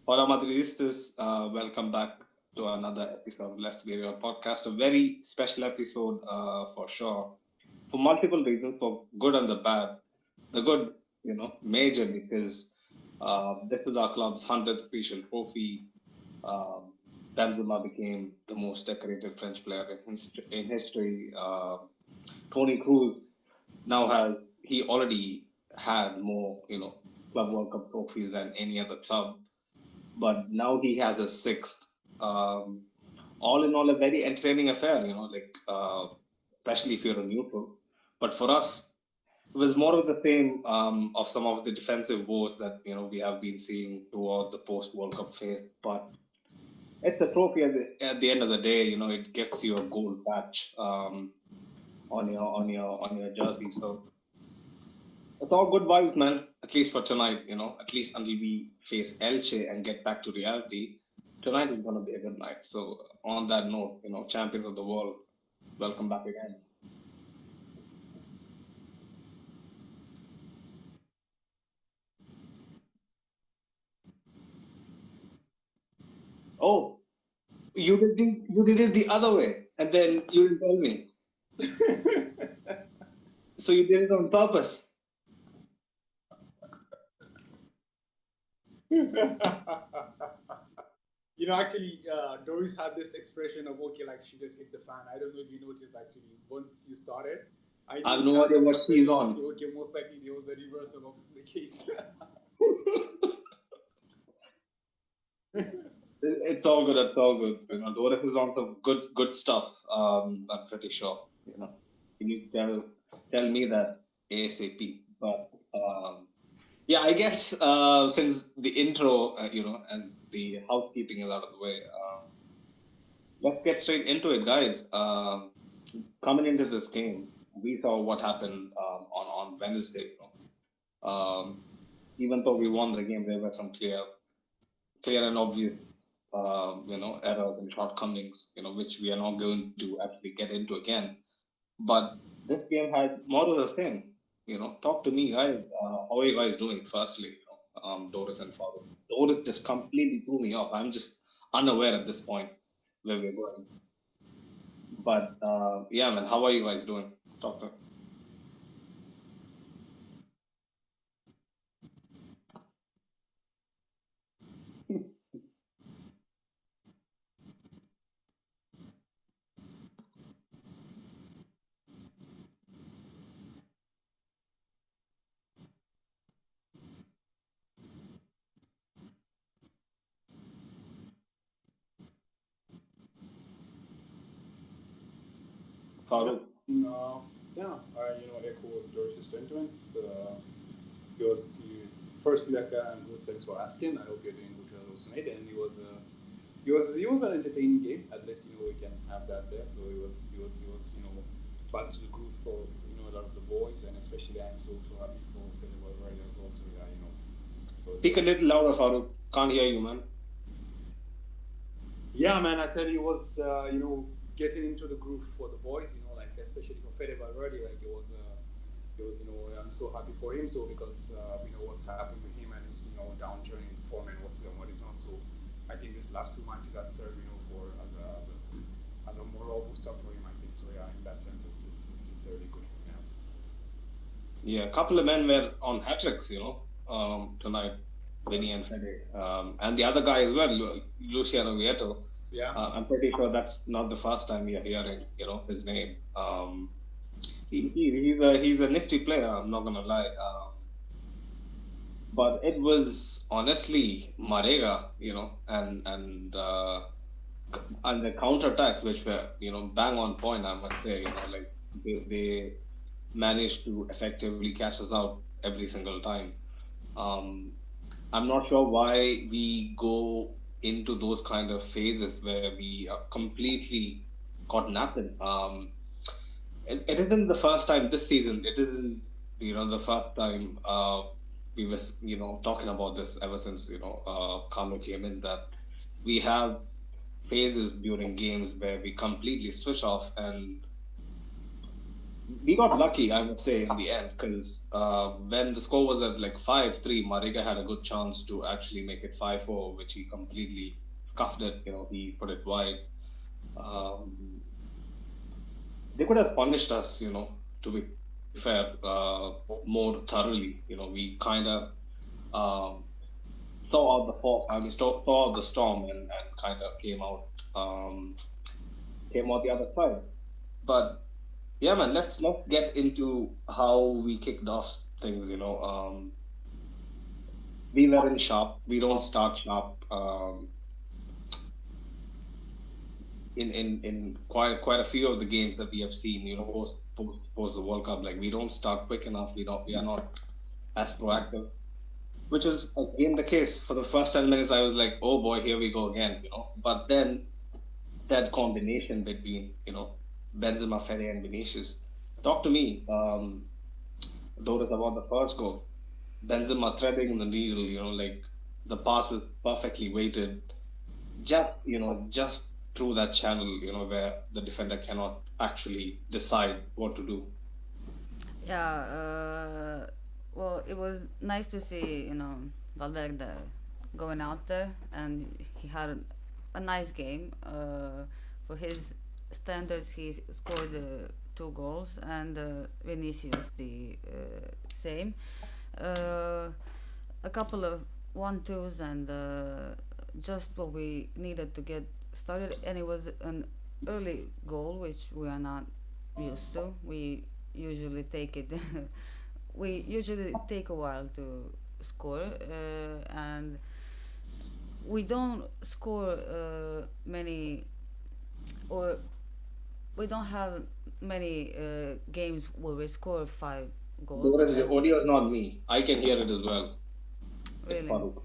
Hola Madridistas, welcome back to another episode of Let's Be Real podcast. A very special episode for sure, for multiple reasons, for good and the bad. The good, major because this is our club's 100th official trophy. Um, Benzema became the most decorated French player in history. Tony Cruz now has he already had more, Club World Cup trophies than any other club, but now he has a sixth. Um, all in all, a very entertaining affair, especially if you're a neutral. But for us, it was more of the same of some of the defensive woes that we have been seeing throughout the post World Cup phase. But it's a trophy at the end of the day. It gives you a gold patch on your jersey. So it's all good vibes, man. At least for tonight, at least until we face Elche and get back to reality, tonight is gonna be a good night. So on that note, champions of the world, welcome back again. Oh, you did it the other way, and then you didn't tell me. So you did it on purpose. Actually, Doris had this expression of okay, like she just hit the fan. I don't know if you noticed actually once you started. I I have noticed no that idea what she's expression. on. Okay, most likely there was a reversal of the case. It's all good. It's all good. Doris is on some good stuff. I'm pretty sure. You need to tell me that ASAP. But yeah, I guess since the intro, and the housekeeping is out of the way, let's get straight into it, guys. Coming into this game, we saw what happened on Wednesday. Even though we won the game, there were some clear and obvious, errors and shortcomings, which we are not going to actually get into again. But this game had more of the same. Talk to me, guys. How are you guys doing? Firstly, Doris and Father. Doris just completely threw me off. I'm just unaware at this point where we're going. But yeah, man, how are you guys doing? Talk to. Father. No, yeah, echo Doris's sentiments. He was firstly like good. Thanks for asking. I hope you're doing good also tonight. And he was an entertaining game. At least we can have that there. So he was back to the groove for a lot of the boys, and especially I'm so happy for Philip Valverde also. Yeah, Speak a little louder, Farooq. Can't hear you, man. Yeah, man. I said he was, getting into the groove for the boys. Like especially for Fede Valverde, like I'm so happy for him. So because we know what's happened with him and his, downturn in form and what's and what is not. So I think this last 2 matches that served, for as a moral booster for him. I think so. Yeah, in that sense, it's a really good. Yeah, a couple of men were on hat tricks, tonight, Vinny and Fede. And the other guy as well, Luciano Vieto. Yeah. I'm pretty sure that's not the first time we are hearing, his name. He's a nifty player. I'm not gonna lie. But it was honestly Marega, and the counterattacks which were, bang on point. I must say, like they managed to effectively catch us out every single time. Um, I'm not sure why we go into those kind of phases where we are completely got nothing. It isn't the first time this season. It isn't, the first time we was, talking about this ever since, Carlo came in, that we have phases during games where we completely switch off and we got lucky, I must say, in the end, because when the score was at like 5-3, Mariga had a good chance to actually make it 5-4, which he completely cuffed it. He put it wide. Um, they could have punished us, to be fair, more thoroughly. We kind of um, saw out the saw out the storm and kind of came out the other side. But yeah, man, let's get into how we kicked off things. We weren't sharp. We don't start sharp. In quite a few of the games that we have seen, post the World Cup, like we don't start quick enough. We are not as proactive, which is again the case. For the first 10 minutes, I was like, oh boy, here we go again. But then that combination between Benzema, Fede, and Vinicius. Talk to me, Doris, about the first goal. Benzema threading the needle, like the pass was perfectly weighted, just through that channel, where the defender cannot actually decide what to do. Yeah, well, it was nice to see, Valverde going out there, and he had a nice game. For his standards, he scored 2 goals, and Vinicius the same. Uh, a couple of 1-2s, and just what we needed to get started. And it was an early goal, which we are not used to. Usually take it. We usually take a while to score, and we don't score many, or we don't have many games where we score 5 goals. Doris, the audio is not me. I can hear it as well. It's Really. Farooq.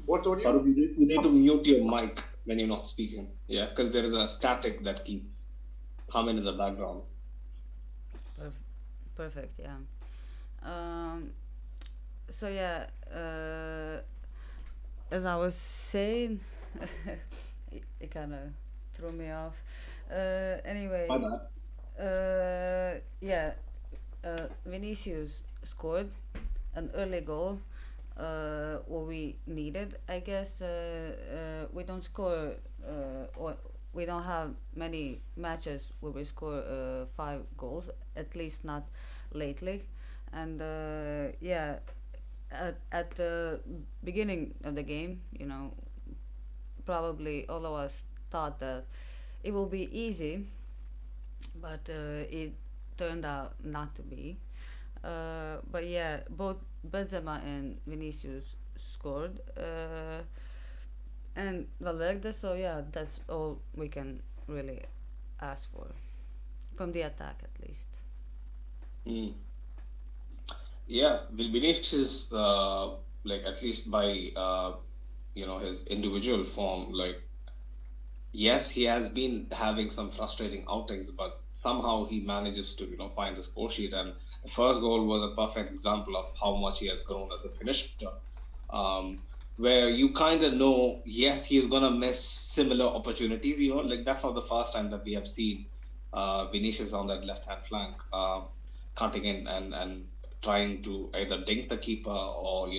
What audio? Farooq, you need to mute your mic when you're not speaking. Yeah, because there is a static that keep coming in the background. Perf- Perfect. Yeah. Um, so yeah, as I was saying, it kind of threw me off. My Anyway, bad. yeah, Vinicius scored an early goal. What we needed, I guess. We don't score, or we don't have many matches where we score 5 goals. At least not lately. And yeah, at the beginning of the game, probably all of us thought that it will be easy, but it turned out not to be. But yeah, both Benzema and Vinicius scored, and Valverde. So yeah, that's all we can really ask for from the attack, at least. Mm. Yeah, Vinicius, like at least by his individual form, like yes, he has been having some frustrating outings, but somehow he manages to find the score sheet. And the first goal was a perfect example of how much he has grown as a finisher. Um, where you kind of know, yes, he's gonna miss similar opportunities. Like that's not the first time that we have seen Vinicius on that left hand flank, cutting in and trying to either dink the keeper or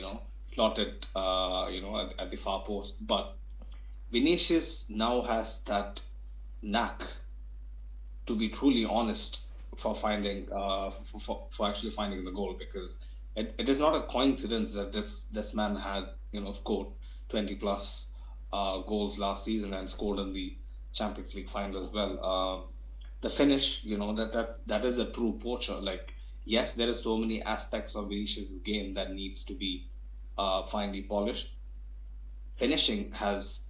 slot it, at the far post. But Vinicius now has that knack, to be truly honest, for finding for actually finding the goal, because it is not a coincidence that this man had scored 20 plus goals last season and scored in the Champions League final as well. The finish, that is a true poacher. Like yes, there is so many aspects of Vinicius' game that needs to be finely polished. Finishing has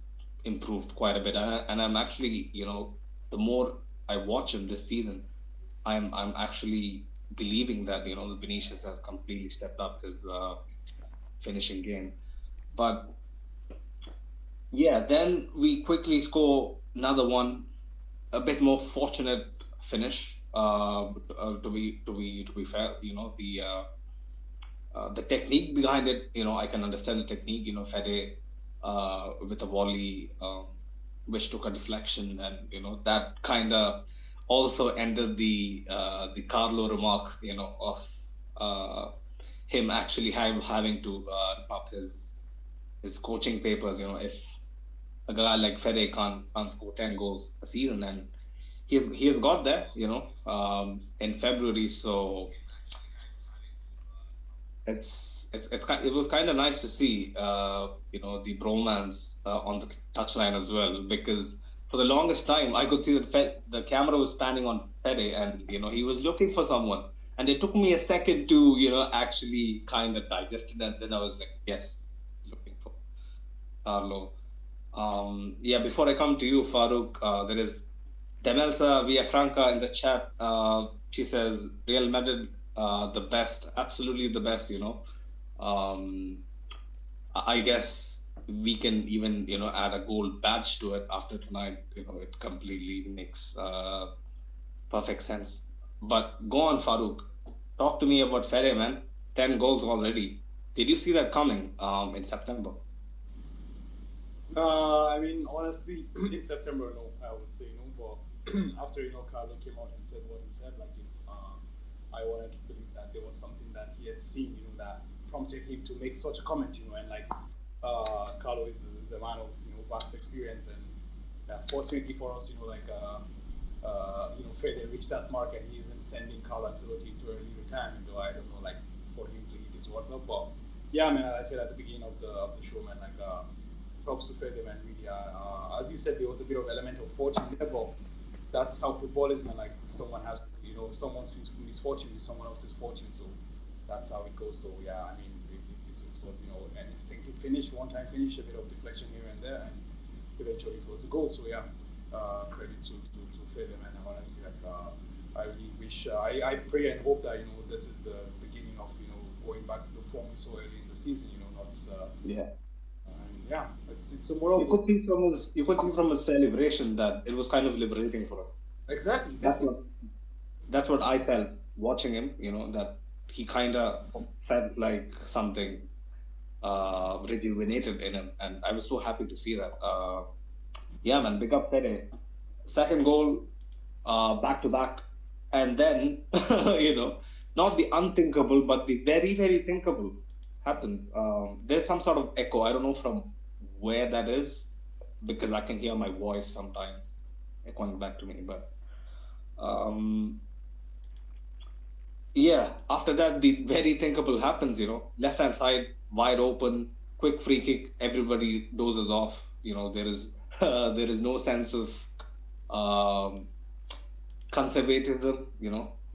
improved quite a bit, and I'm actually, the more I watch him this season, I'm actually believing that Vinicius has completely stepped up his finishing game. But yeah, then we quickly score another one, a bit more fortunate finish. To be fair, the technique behind it, I can understand the technique. Fede with a volley, which took a deflection, and that kind of also ended the Carlo remark, of uh, him actually having to rip up his coaching papers. If a guy like Fede can't score 10 goals a season, and he has got there, in February. So it was kind of nice to see, the bromance on the touchline as well, because for the longest time I could see that the camera was panning on Fede, and he was looking for someone, and it took me a second to actually kind of digest it, and then I was like, yes, looking for Carlo. Yeah, before I come to you, Farooq, there is Demelsa Villafranca in the chat. She says Real Madrid, the best, absolutely the best. Um, I guess we can even add a gold badge to it after tonight. It completely makes perfect sense. But go on, Farooq. Talk to me about Fede, man. 10 goals already. Did you see that coming? In September. I mean, honestly, in September, no, I would say no. But after Carlo came out and said what he said, like I wanted to believe that there was something that he had seen, that prompted him to make such a comment, and like Carlo is a man of vast experience, and fortunately for us, Fede reached that mark, and he isn't sending Carlo Ancelotti into early retirement. Though I don't know, like for him to hit his words up, but yeah, man, I said at the beginning of the show, man, like. Props to Fede, man. Really, as you said, there was a bit of element of fortune there, but that's how football is, man. Like someone has, someone's misfortune is someone else's fortune, so that's how it goes. So yeah, I mean, it was an instinctive finish, one-time finish, a bit of deflection here and there, and eventually it was a goal. So yeah, credit to Fede, man. And honestly, like I really wish, I pray and hope that this is the beginning of going back to the form we saw early in the season. Not Yeah. yeah, it's a moral. You could see from his celebration that it was kind of liberating for him. Exactly. That's what I felt watching him. That he kind of felt like something rejuvenated in him, and I was so happy to see that. Yeah, man, big up Pele. Second goal, back to back, and then not the unthinkable, but the very very thinkable happened. There's some sort of echo. I don't know from where that is, because I can hear my voice sometimes echoing back to me. But yeah, after that, the very thinkable happens. Left hand side wide open, quick free kick. Everybody dozes off. There is there is no sense of conservatism.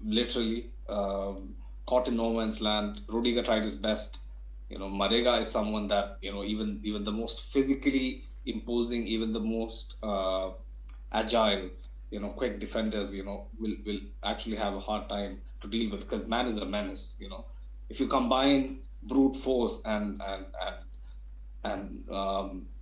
Literally caught in no man's land. Rudiger tried his best. Marega is someone that even the most physically imposing, even the most agile, quick defenders, will actually have a hard time to deal with, because man is a menace. If you combine brute force and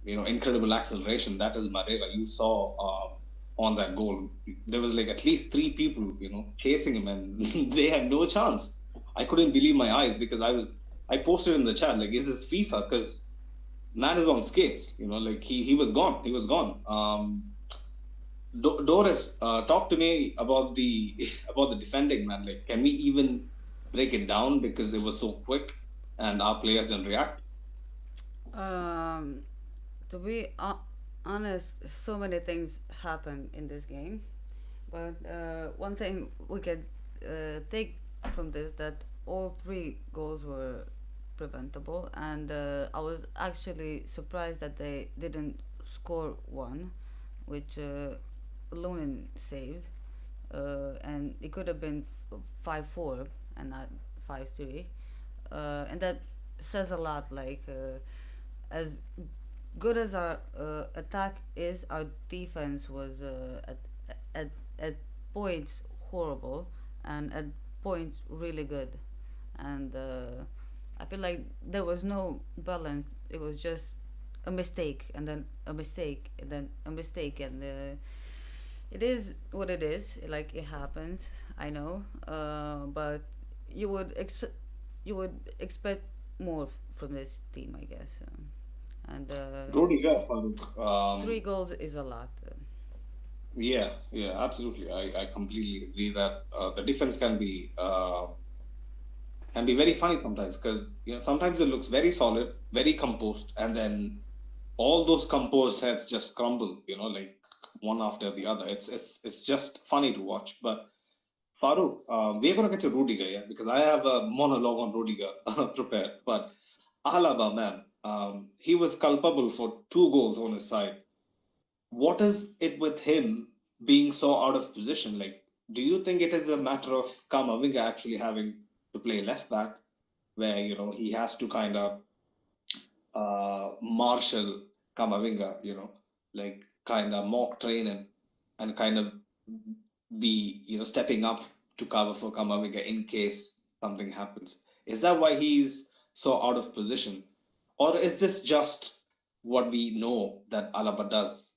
incredible acceleration, that is Marega. You saw on that goal, there was like at least 3 people chasing him, and they had no chance. I couldn't believe my eyes, because I posted in the chat, like, is this FIFA? Because man is on skates, like he was gone. He was gone. Doris, talk to me about the about the defending, man. Like, can we even break it down, because it was so quick and our players didn't react? To be honest, so many things happened in this game, but one thing we could take from this, that all 3 goals were preventable, and I was actually surprised that they didn't score one, which Lunin saved, and it could have been 5-4 and not 5-3, and that says a lot. Like, as good as our attack is, our defense was at points horrible, and at points really good, and I feel like there was no balance. It was just a mistake, and then a mistake, and then a mistake, and it is what it is. Like, it happens, I know, but you would expect more from this team, I guess. And Rudiger, 3 goals is a lot. Yeah, absolutely. I completely agree that the defense can be very funny sometimes because sometimes it looks very solid, very composed, and then all those composed sets just crumble. Like one after the other. It's just funny to watch. But Farooq, we're gonna get to Rudiger, yeah, because I have a monologue on Rudiger prepared. But Alaba, man, he was culpable for two goals on his side. What is it with him being so out of position? Like, do you think it is a matter of Kamavinga actually having to play left back, where he has to kind of marshal Kamavinga, like kind of mock train him and kind of be stepping up to cover for Kamavinga in case something happens? Is that why he's so out of position, or is this just what we know that Alaba does?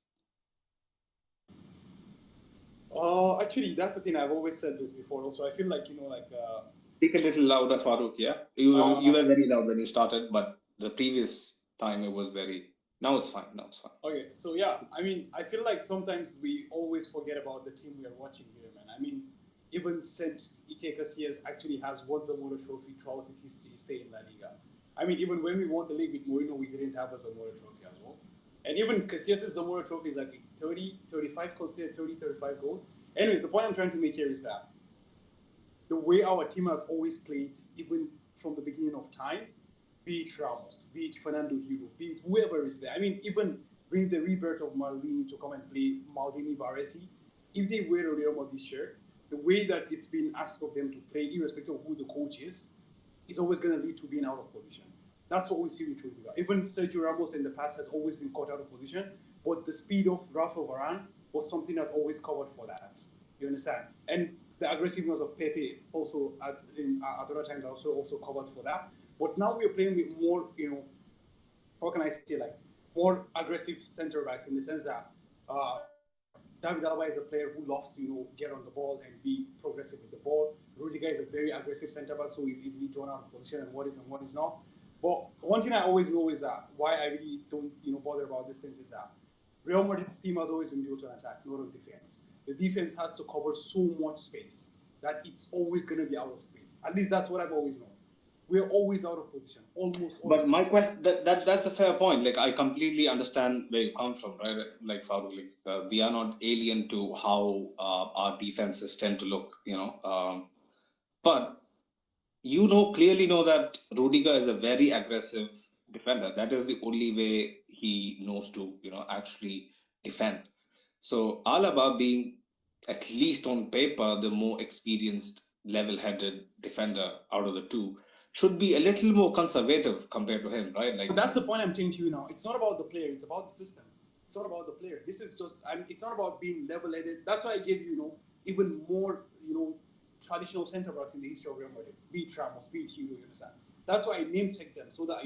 Actually, that's the thing. I've always said this before. Also, I feel like Speak a little louder, Farooq. Yeah, you uh, were very loud when you started, but the previous time it was very. Now it's fine. Now it's fine. okay. So yeah, I mean, I feel like sometimes we always forget about the team we are watching here, man. I mean, even Saint Ike Casillas actually has won the Zamora Trophy throughout his history, stay in La Liga. I mean, even when we won the league with Mourinho, we didn't have a Zamora Trophy as well. And even Casillas' Zamora Trophy is like 30, 35, considered 30, 35 goals. Anyways, the point I'm trying to make here is that the way our team has always played, even from the beginning of time, be it Ramos, be it Fernando Hero, be it whoever is there. I mean, even bring the rebirth of Maldini to come and play Maldini Baresi. If they wear a Real Madrid shirt, the way that it's been asked of them to play, irrespective of who the coach is always going to lead to being out of position. That's what we see with Rudiger. Even Sergio Ramos in the past has always been caught out of position, but the speed of Rafa Varane was something that always covered for that. You understand? And the aggressiveness of Pepe also at other times also covered for that. But now we're playing with more, how can I say, like more aggressive center backs in the sense that David Alaba is a player who loves to, get on the ball and be progressive with the ball. Rudiger is a very aggressive center back, so he's easily drawn out of position and what is not. But one thing I always know is that why I really don't, bother about these things is that Real Madrid's team has always been built on attack, not on defense. The defense has to cover so much space that it's always going to be out of space. At least that's what I've always known. We're always out of position, almost always. But my question, that's a fair point. Like, I completely understand where you come from, right? Like, Farooq, like, we are not alien to how our defenses tend to look, but clearly know that Rudiger is a very aggressive defender. That is the only way he knows to, actually defend. So Alaba being, at least on paper, the more experienced, level-headed defender out of the two, should be a little more conservative compared to him, right? Like, But that's the point I'm saying to you now. It's not about the player; it's about the system. It's not about the player. This is just. It's not about being level-headed. That's why I gave you, even more, traditional centre backs in the history of Real Madrid. Be it Ramos, be it Hugo. You understand? That's why I name check them so that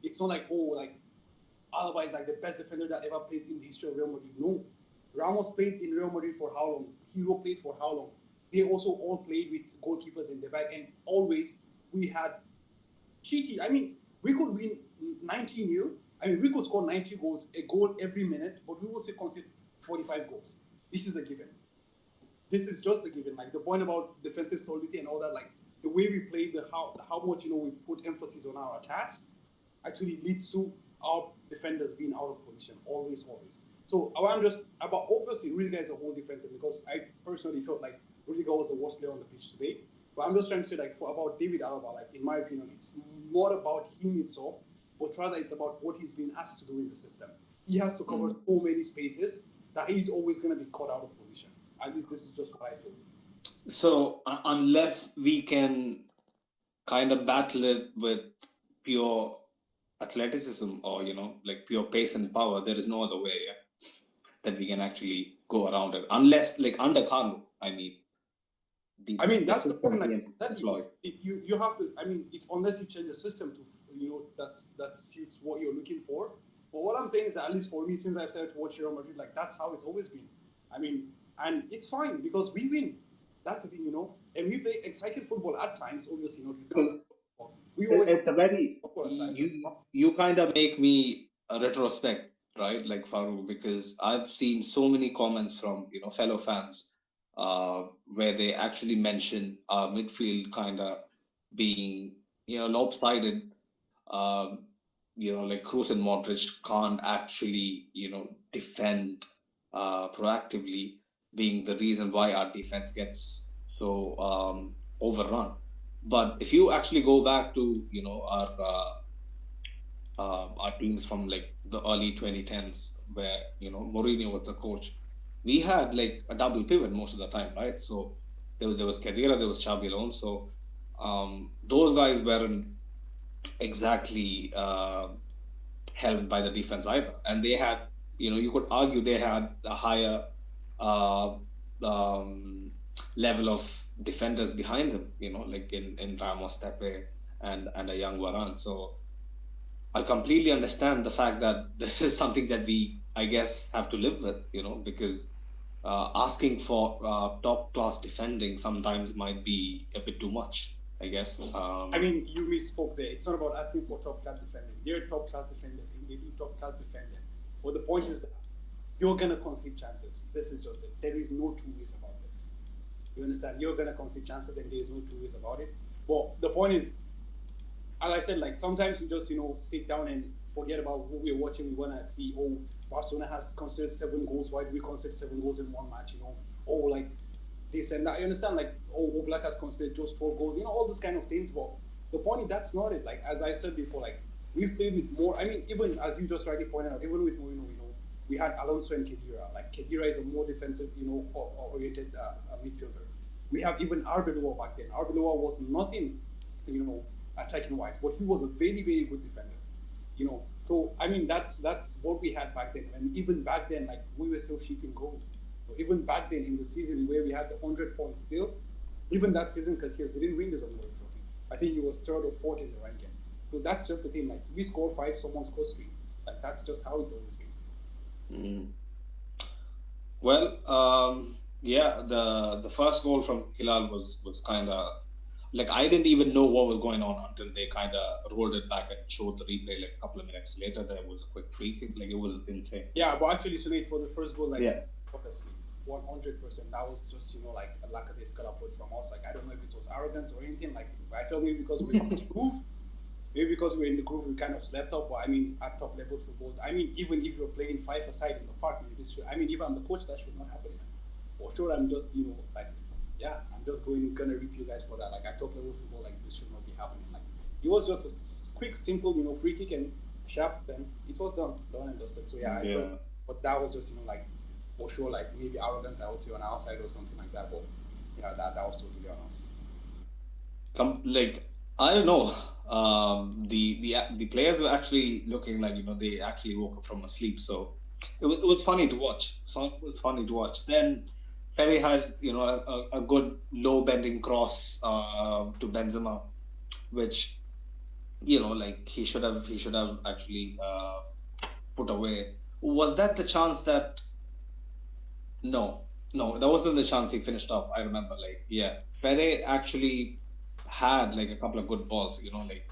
it's not like Alaba is like the best defender that ever played in the history of Real Madrid. No, Ramos played in Real Madrid for how long? Hero played for how long? They also all played with goalkeepers in the back, and always we had cheaty. I mean, we could win 19-0. I mean, we could score 90 goals, a goal every minute, but we will still concede 45 goals. This is a given. This is just a given. Like the point about defensive solidity and all that, like the way we play, how much we put emphasis on our attacks, actually leads to our defenders being out of position always, always. So I'm just about obviously Rudiger is a whole defender because I personally felt like Rudiger was the worst player on the pitch today. But I'm just trying to say about David Alaba, like in my opinion, it's not about him itself, but rather it's about what he's been asked to do in the system. He has to cover so many spaces that he's always going to be caught out of position. At least this is just what I feel. so unless we can kind of battle it with pure athleticism or like pure pace and power, there is no other way, yeah, that we can actually go around it. Unless, like under Carlo, I mean, That's the system point. he Like that, employed. you have to. I mean, it's unless you change the system to that suits what you're looking for. But what I'm saying is that at least for me, since I've started to watch Real Madrid, like that's how it's always been. I mean, and it's fine because we win. That's the thing, and we play exciting football at times. Obviously, not with we always It's a very you kind of make me retrospect right? Like Farouk, because I've seen so many comments from fellow fans where they actually mention our midfield kind of being lopsided. Um, like Kroos and Modric can't actually defend proactively, being the reason why our defense gets so overrun. But if you actually go back to our teams from like the early 2010s, where Mourinho was the coach, we had like a double pivot most of the time, right? So there was Khedira, there was Xabi Alonso. Those guys weren't exactly helped by the defense either, and they had you could argue they had a higher uh, um, level of defenders behind them, like in Ramos, Pepe, and a young Varane. So I completely understand the fact that this is something that we, I guess, have to live with, because asking for top class defending sometimes might be a bit too much, I guess. I mean, you misspoke there. It's not about asking for top class defending. They're top class defenders. They do top class defending. But the point is that you're gonna concede chances. This is just it. There is no two ways about this. You understand? You're gonna concede chances, and there is no two ways about it. But the point is, as I said, like sometimes we just sit down and forget about who we're watching. We wanna see, oh, Barcelona has conceded 7 goals. Why do we concede 7 goals in one match? Oh, like this and that. You understand? Like, oh, Oblak has conceded just 12 goals. All those kind of things. But the point is, that's not it. Like as I said before, like we've played with more. I mean, even as you just rightly pointed out, even with Mourinho, we had Alonso and Khedira. Like Khedira is a more defensive, oriented midfielder. We have even Arbeloa back then. Arbeloa was nothing, attacking wise, but he was a very, very good defender. So I mean that's what we had back then. And even back then, like we were still shipping goals. So even back then in the season where we had the 100 points still, even that season, Casillas didn't win the Zamora Trophy. I think he was 3rd or 4th in the ranking. So that's just the thing. Like we score 5, someone scores 3. Like that's just how it's always been. Well, yeah, the first goal from Hilal was kind of like I didn't even know what was going on until they kind of rolled it back and showed the replay. Like a couple of minutes later, there was a quick free kick. Like it was insane. Yeah, but actually, Sunil, for the first goal, like Yeah. obviously 100%, that was just like a lack of this put from us. Like I don't know if it was arrogance or anything. Like I felt maybe because we were in the groove, maybe because we were in the groove, we kind of slept up. But I mean, at top level football, I mean, even if you're playing 5-a-side in the park, I mean, even I'm the coach, that should not happen. Man. For sure, I'm just like, yeah, I'm just gonna rip you guys for that. Like at top level football, like this should not be happening. Like it was just a quick, simple, free kick and sharp, then it was done and dusted. So yeah, but that was just like for sure, like maybe arrogance, I would say on our side or something like that. But yeah, that was totally on us. Like I don't know. The players were actually looking like they actually woke up from a sleep. So it was funny to watch. It was funny to watch. Then Perry had a good low bending cross to Benzema, which like he should have actually put away. Was that the chance that? No, that wasn't the chance he finished off. I remember, like, yeah, Pere actually had like a couple of good balls. Like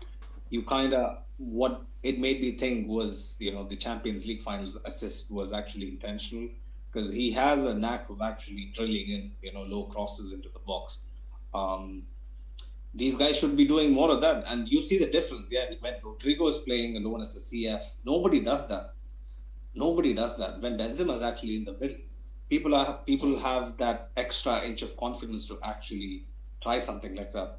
you kind of what it made me think was the Champions League finals assist was actually intentional because he has a knack of actually drilling in low crosses into the box. These guys should be doing more of that, and you see the difference. Yeah, when Rodrigo is playing alone as a CF, nobody does that. Nobody does that. When Benzema is actually in the middle, people have that extra inch of confidence to actually try something like that.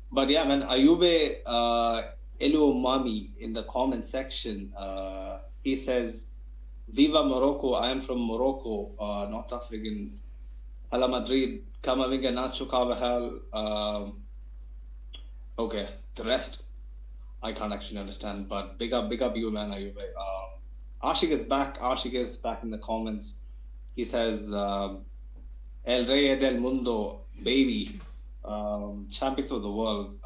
But yeah, man, Ayube Elu Mami in the comment section, he says, "Viva Morocco! I am from Morocco, North African. Hala Madrid, Kama Vinga Nacho Carvajal." Okay, the rest I can't actually understand, but big up you, man, Ayube. Ashik is back. Ashik is back in the comments. He says, El Rey del Mundo, baby, champions of the world.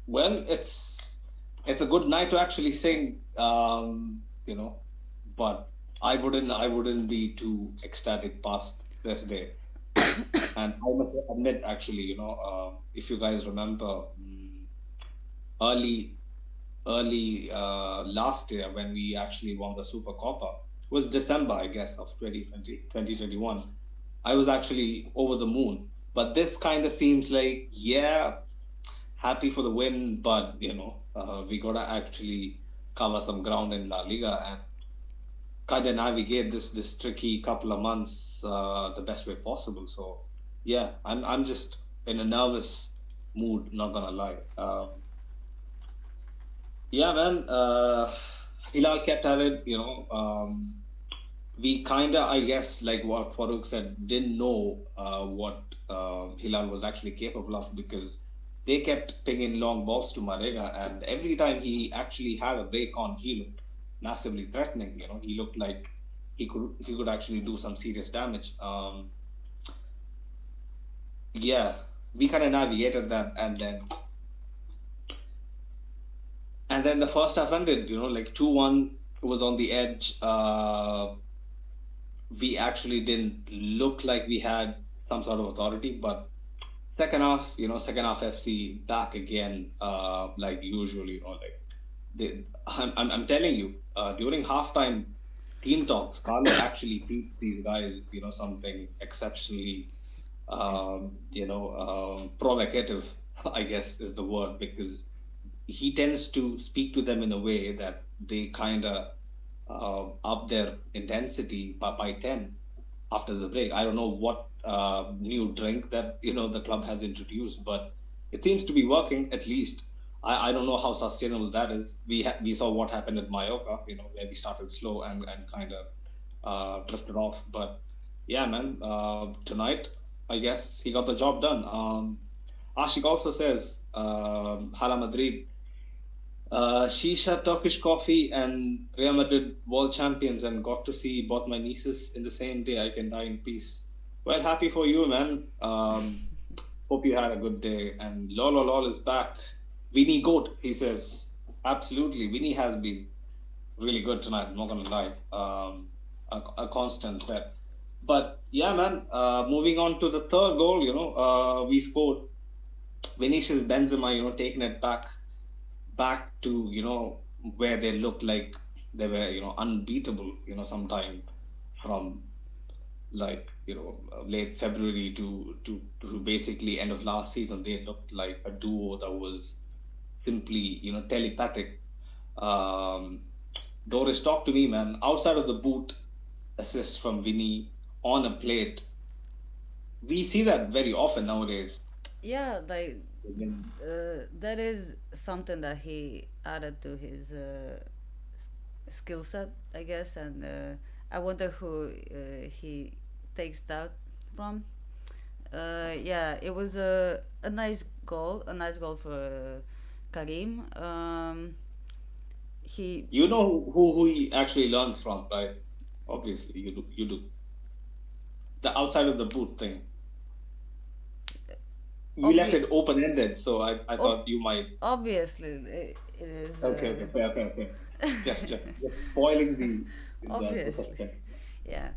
Well, it's a good night to actually sing, but I wouldn't be too ecstatic past this day. And I must admit, actually, if you guys remember, early early last year when we actually won the Super Copa. It was December, I guess, of 2021. I was actually over the moon. But this kind of seems like, yeah, happy for the win, but we gotta actually cover some ground in La Liga and kind of navigate this tricky couple of months the best way possible. So yeah, I'm just in a nervous mood, not gonna lie. Yeah, man. Hilal kept at it. We kind of, I guess, like what Farooq said, didn't know what Hilal was actually capable of because they kept pinging long balls to Marega, and every time he actually had a break on, he looked massively threatening. He looked like he could actually do some serious damage. Yeah, we kind of navigated that, and then the first half ended. Like 2-1 was on the edge. We actually didn't look like we had some sort of authority, but second half FC back again, like usually, like I'm telling you, during halftime team talks, Carlo actually beat these guys, something exceptionally, provocative, I guess is the word, because he tends to speak to them in a way that they kind of up their intensity by 10 after the break. I don't know what new drink that the club has introduced, but it seems to be working at least. I don't know how sustainable that is. We saw what happened at Mallorca, where we started slow and kind of drifted off. But yeah, man, tonight I guess he got the job done. Ashik also says Hala Madrid, shisha, Turkish coffee, and Real Madrid world champions, and got to see both my nieces in the same day. I can die in peace. Well, happy for you, man. Hope you had a good day. And Lolo Lol is back. Vinny Goat, he says. Absolutely. Vinny has been really good tonight, I'm not going to lie. A constant threat. But yeah, man, moving on to the third goal, we scored. Vinicius Benzema, taking it back to where they looked like they were unbeatable sometime from like late February to basically end of last season. They looked like a duo that was simply telepathic. Doris, talk to me, man. Outside of the boot assist from Vinny on a plate, we see that very often nowadays. Yeah, like that is something that he added to his skill set, I guess, and I wonder who he takes that from. Yeah, it was a nice goal for Karim. He You know who he actually learns from, right? Obviously, you do. You do. The outside of the boot thing. You left obvi- it open ended, so I ob- thought you might. obviously it is Okay, okay. Just spoiling the obviously, suspense. yeah.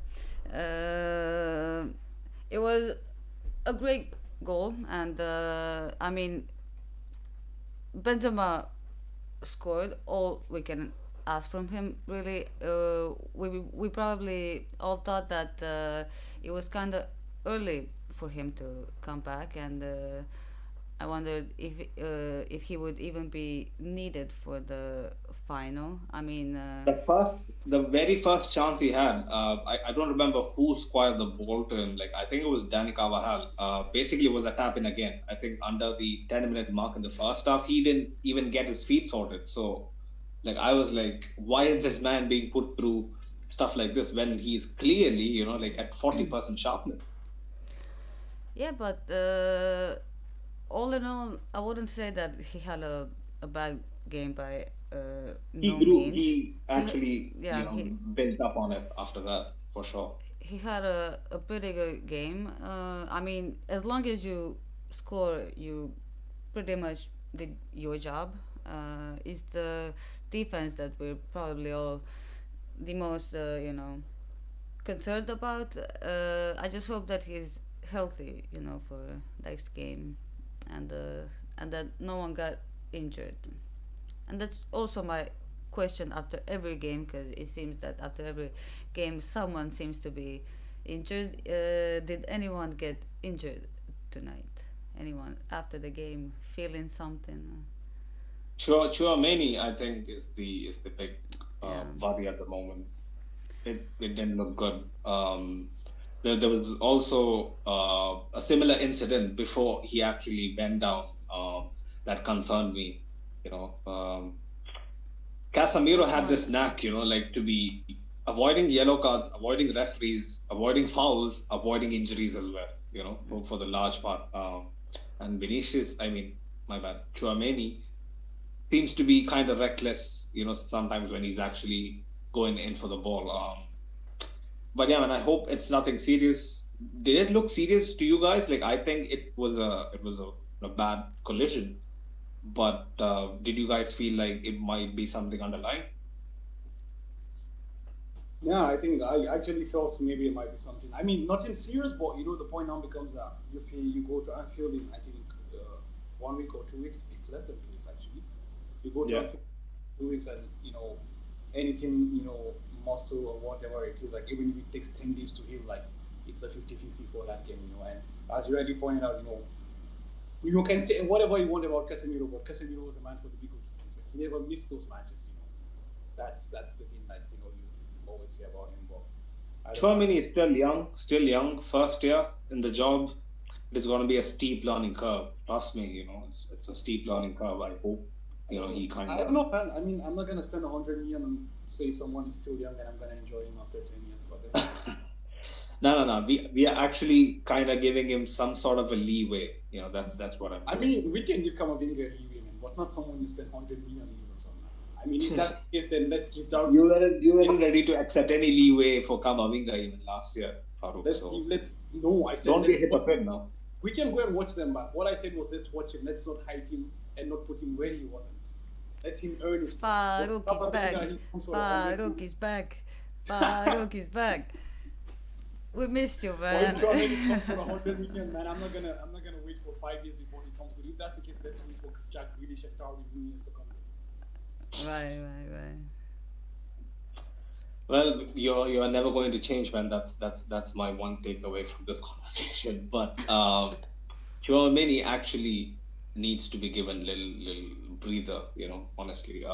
Uh, it was a great goal, and I mean Benzema scored all we can ask from him. Really, we probably all thought that it was kind of early for him to come back, and I wondered if he would even be needed for the final. I mean, The very first chance he had, I don't remember who squared the ball to him. Like I think it was Danny Carvajal. Basically, it was a tap in again. I think under the 10-minute mark in the first half, he didn't even get his feet sorted. So, like I was like, why is this man being put through stuff like this when he's clearly, like at 40% sharpness? yeah, but all in all, I wouldn't say that he had a bad game by He no grew. means. He He, actually, yeah, built up on it after that for sure. he had a pretty good game. I mean, as long as you score, you pretty much did your job. It's the defense that we're probably all the most, concerned about. I just hope that he's healthy, for next game, and that no one got injured, And that's also my question after every game, because it seems that after every game someone seems to be injured. Did anyone get injured tonight? Anyone after the game feeling something? Chouameni, I think, is the big Yeah. worry at the moment. It didn't look good. There was also a similar incident before he actually went down that concerned me. You know, Casemiro Which had one? this knack, like to be avoiding yellow cards, avoiding referees, avoiding fouls, avoiding injuries as well. For the large part. And Vinicius, I mean, my bad, Chouameni seems to be kind of reckless, sometimes when he's actually going in for the ball. But yeah, man, I hope it's nothing serious. Did it look serious to you guys? Like, I think it was a bad collision. But did you guys feel like it might be something underlying? Yeah, I think I actually felt maybe it might be something. I mean, nothing serious, but the point now becomes that if you go to Anfield in, I think, 1 week or 2 weeks, it's less than 2 weeks actually. You go to Yeah. Anfield 2 weeks and, anything, muscle or whatever it is, like even if it takes 10 days to heal, like it's a 50-50 for that game, And as you already pointed out, you can say whatever you want about Casemiro, but Casemiro was a man for the big occasions. He never missed those matches, That's the thing that you always say about him. But I don't know. Chouameni is still young, first year in the job. It is going to be a steep learning curve. Trust me, it's a steep learning curve. I hope, he kind I don't of. know, man. I mean, I'm not gonna spend 100 million and say someone is still young and I'm gonna enjoy him after 10 years. But then, No. We are actually kind of giving him some sort of a leeway. That's what I'm I doing. mean, we can give Camavinga leeway, man, but not someone you spend 100 million euros on. I mean, if that's the case, then let's keep down. You weren't ready to accept any leeway for Kamavinga even last year, Farooq. No, I said Don't be a let's hypocrite now. we can go and watch them, but what I said was let's watch him. Let's not hype him and not put him where he wasn't. Let him earn his place. Farouk is Camavinga, back. he comes for 100 Farouk is back. Farouk is back. We missed you, Or if man. Chouameni comes for 100 million, man, I'm not gonna wait for 5 years before he comes. But if that's the case, let's wait for Jack Grealish and Darwin Núñez to come. Right. Well, you're never going to change, man. That's my one takeaway from this conversation. But Chouameni actually needs to be given little breather. Honestly,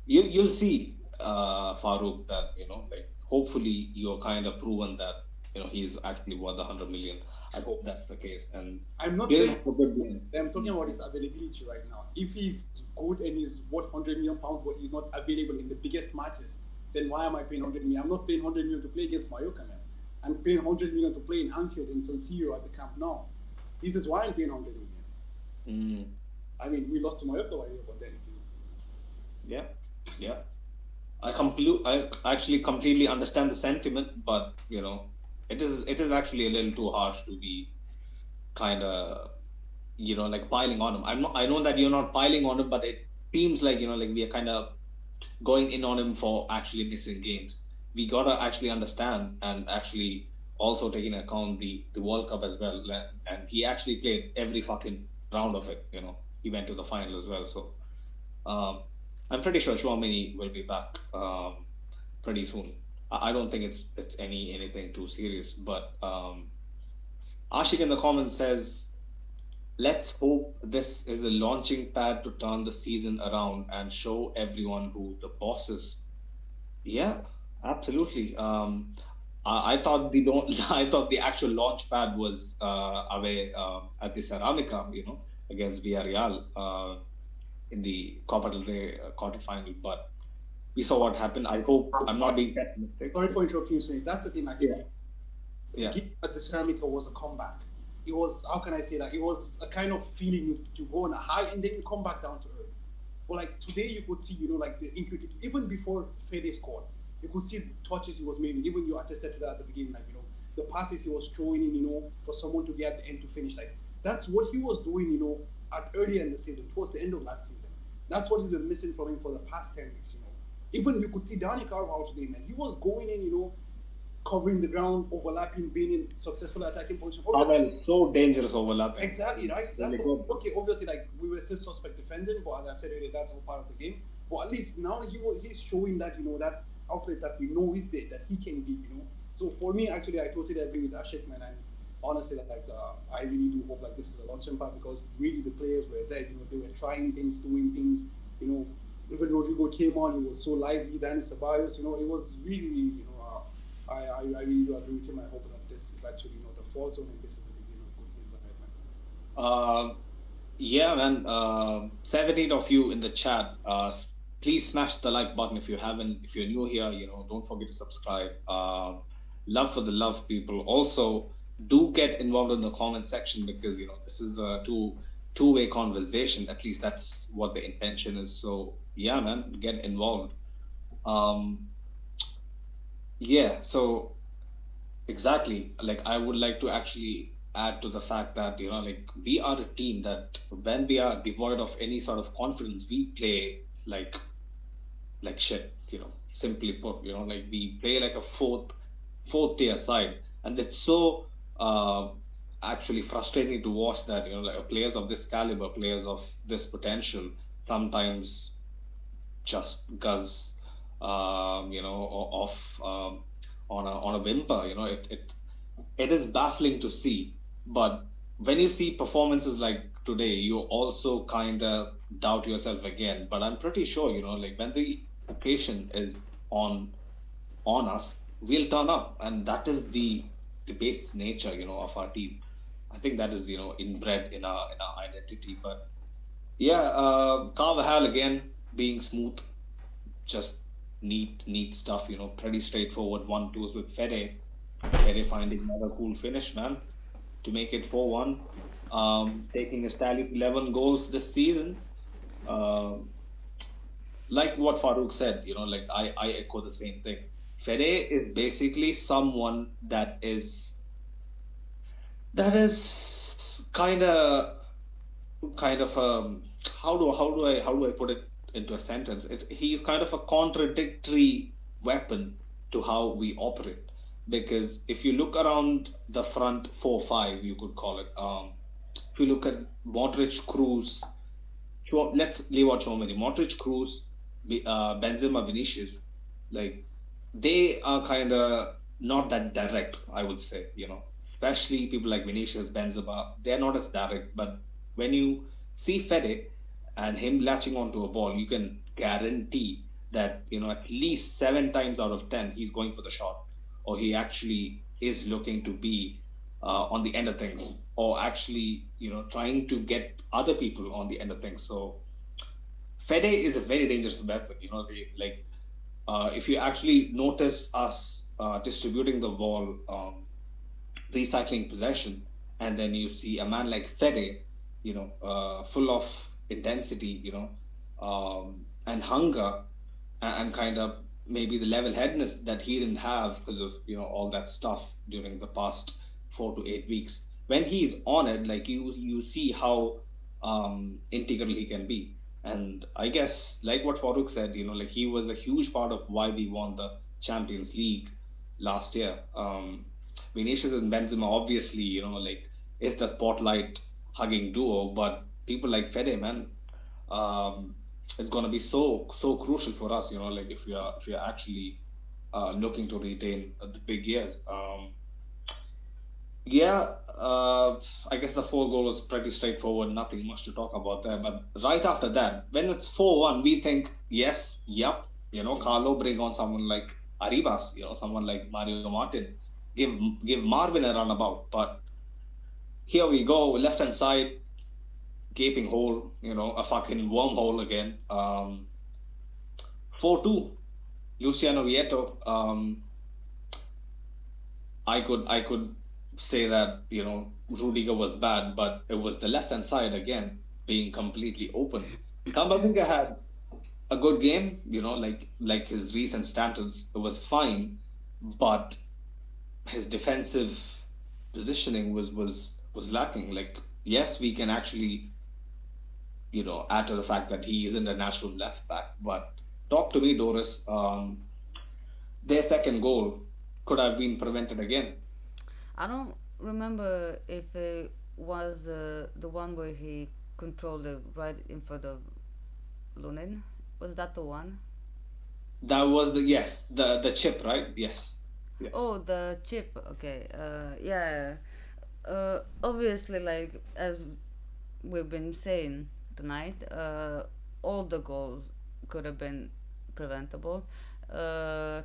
you'll see, Farooq, that like hopefully you're kind of proven that he's actually worth 100 million. I hope that's the case. And I'm not here's saying a good game. I'm talking about his availability right now. If he's good and he's worth 100 million pounds, but he's not available in the biggest matches, then why am I paying 100 million? I'm not paying 100 million to play against Mallorca, man. I'm paying 100 million to play in Anfield, in San Siro, at the Camp Nou. This is why I'm paying 100 million. I mean, we lost to Mallorca while but then Yeah. I actually completely understand the sentiment, but it is actually a little too harsh to be kind of like piling on him. I know that you're not piling on him, but it seems like like we are kind of going in on him for actually missing games. We gotta actually understand and actually also take into account the World Cup as well, and he actually played every fucking round of it. He went to the final as well, so I'm pretty sure Chouameni will be back pretty soon. I don't think it's anything too serious, but Ashik in the comments says, let's hope this is a launching pad to turn the season around and show everyone who the boss is. Yeah, absolutely. I thought I thought the actual launch pad was away at the Ceramica, against Villarreal in the Copa del Rey quarterfinal. But we saw what happened. I hope I'm not being pessimistic. Sorry for interrupting you, Sunil. That's the thing, actually. Yeah. The game at the Ceramica was a comeback. It was, how can I say that? It was a kind of feeling you go on a high and then you come back down to earth. But like today, you could see, like the incredible, even before Fede scored, you could see the touches he was making. Even you attested to that at the beginning, like the passes he was throwing in, for someone to get at the end to finish. Like that's what he was doing, at earlier in the season, towards the end of last season. That's what he's been missing from him for the past 10 weeks. Even you could see Dani Carvajal today, man. He was going in, covering the ground, overlapping, being in successful attacking position. So dangerous overlapping. Exactly, right? That's okay. Obviously, like we were still suspect defending, but as I've said earlier, that's all part of the game. But at least now he's showing that that outlet that we know is there, that he can be. So for me, actually, I totally agree with Ashik, man. And honestly, I really do hope like this is a launching pad because really the players were there. They were trying things, doing things. Even Rodrigo came on, he was so lively. Then Ceballos, it was really. I really do agree with him. I hope that this is actually not a fall zone and this is the beginning of good things ahead, man. Yeah, man. 17 of you in the chat. Please smash the like button if you haven't. If you're new here, don't forget to subscribe. Love for the love, people. Also, do get involved in the comment section because this is a two-way conversation. At least that's what the intention is. So yeah, man, get involved. Yeah, so exactly. Like I would like to actually add to the fact that like we are a team that when we are devoid of any sort of confidence, we play like shit. Simply put, like we play like a fourth tier side, and it's so actually frustrating to watch that like players of this caliber, players of this potential, sometimes just off on a whimper. It is baffling to see, but when you see performances like today, you also kind of doubt yourself again. But I'm pretty sure like when the occasion is on us, we'll turn up, and that is the base nature of our team. I think that is inbred in our identity. But yeah, Carvajal again being smooth, just neat stuff, pretty straightforward 1-2s with Fede finding another cool finish, man, to make it 4-1, taking his tally to 11 goals this season. Like what Farouk said, like I echo the same thing. Fede is basically someone that is kind of how do I put it into a sentence? He's kind of a contradictory weapon to how we operate, because if you look around the front 4-5, you could call it, if you look at Modric, Cruz, let's leave out Chouameni, Modric, Cruz, Benzema, Vinicius, like they are kind of not that direct, I would say, especially people like Vinicius, Benzema, they're not as direct. But when you see Fede and him latching onto a ball, you can guarantee that at least 7 times out of 10 he's going for the shot, or he actually is looking to be on the end of things, or actually trying to get other people on the end of things. So Fede is a very dangerous weapon. If you actually notice us distributing the ball, recycling possession, and then you see a man like Fede, full of intensity, and hunger, and kind of maybe the level-headedness that he didn't have because of all that stuff during the past 4 to 8 weeks. When he's on it, like you see how integral he can be. And I guess, like what Farouk said, like he was a huge part of why we won the Champions League last year. Vinicius and Benzema, obviously, like is the spotlight hugging duo, but people like Fede, man, it's gonna be so crucial for us. Like if we are actually looking to retain the big years. I guess the 4 goal was pretty straightforward, nothing much to talk about there. But right after that, when it's 4-1, we think, Carlo, bring on someone like Arribas, someone like Mario Martin, give Marvin a runabout. But here we go, left-hand side, gaping hole, a fucking wormhole again. 4-2, Luciano Vieto. I could say that Rudiger was bad, but it was the left-hand side again being completely open. Camavinga had a good game, like his recent standards, it was fine, but his defensive positioning was lacking. Like, yes, we can actually add to the fact that he isn't a natural left back, but talk to me, Doris. Their second goal, could have been prevented again. I don't remember if it was the one where he controlled it right in front of Lunin. Was that the one? That was the chip, right? Yes, yes. Oh, the chip. Okay. Yeah. Obviously, like as we've been saying tonight, all the goals could have been preventable. Uh,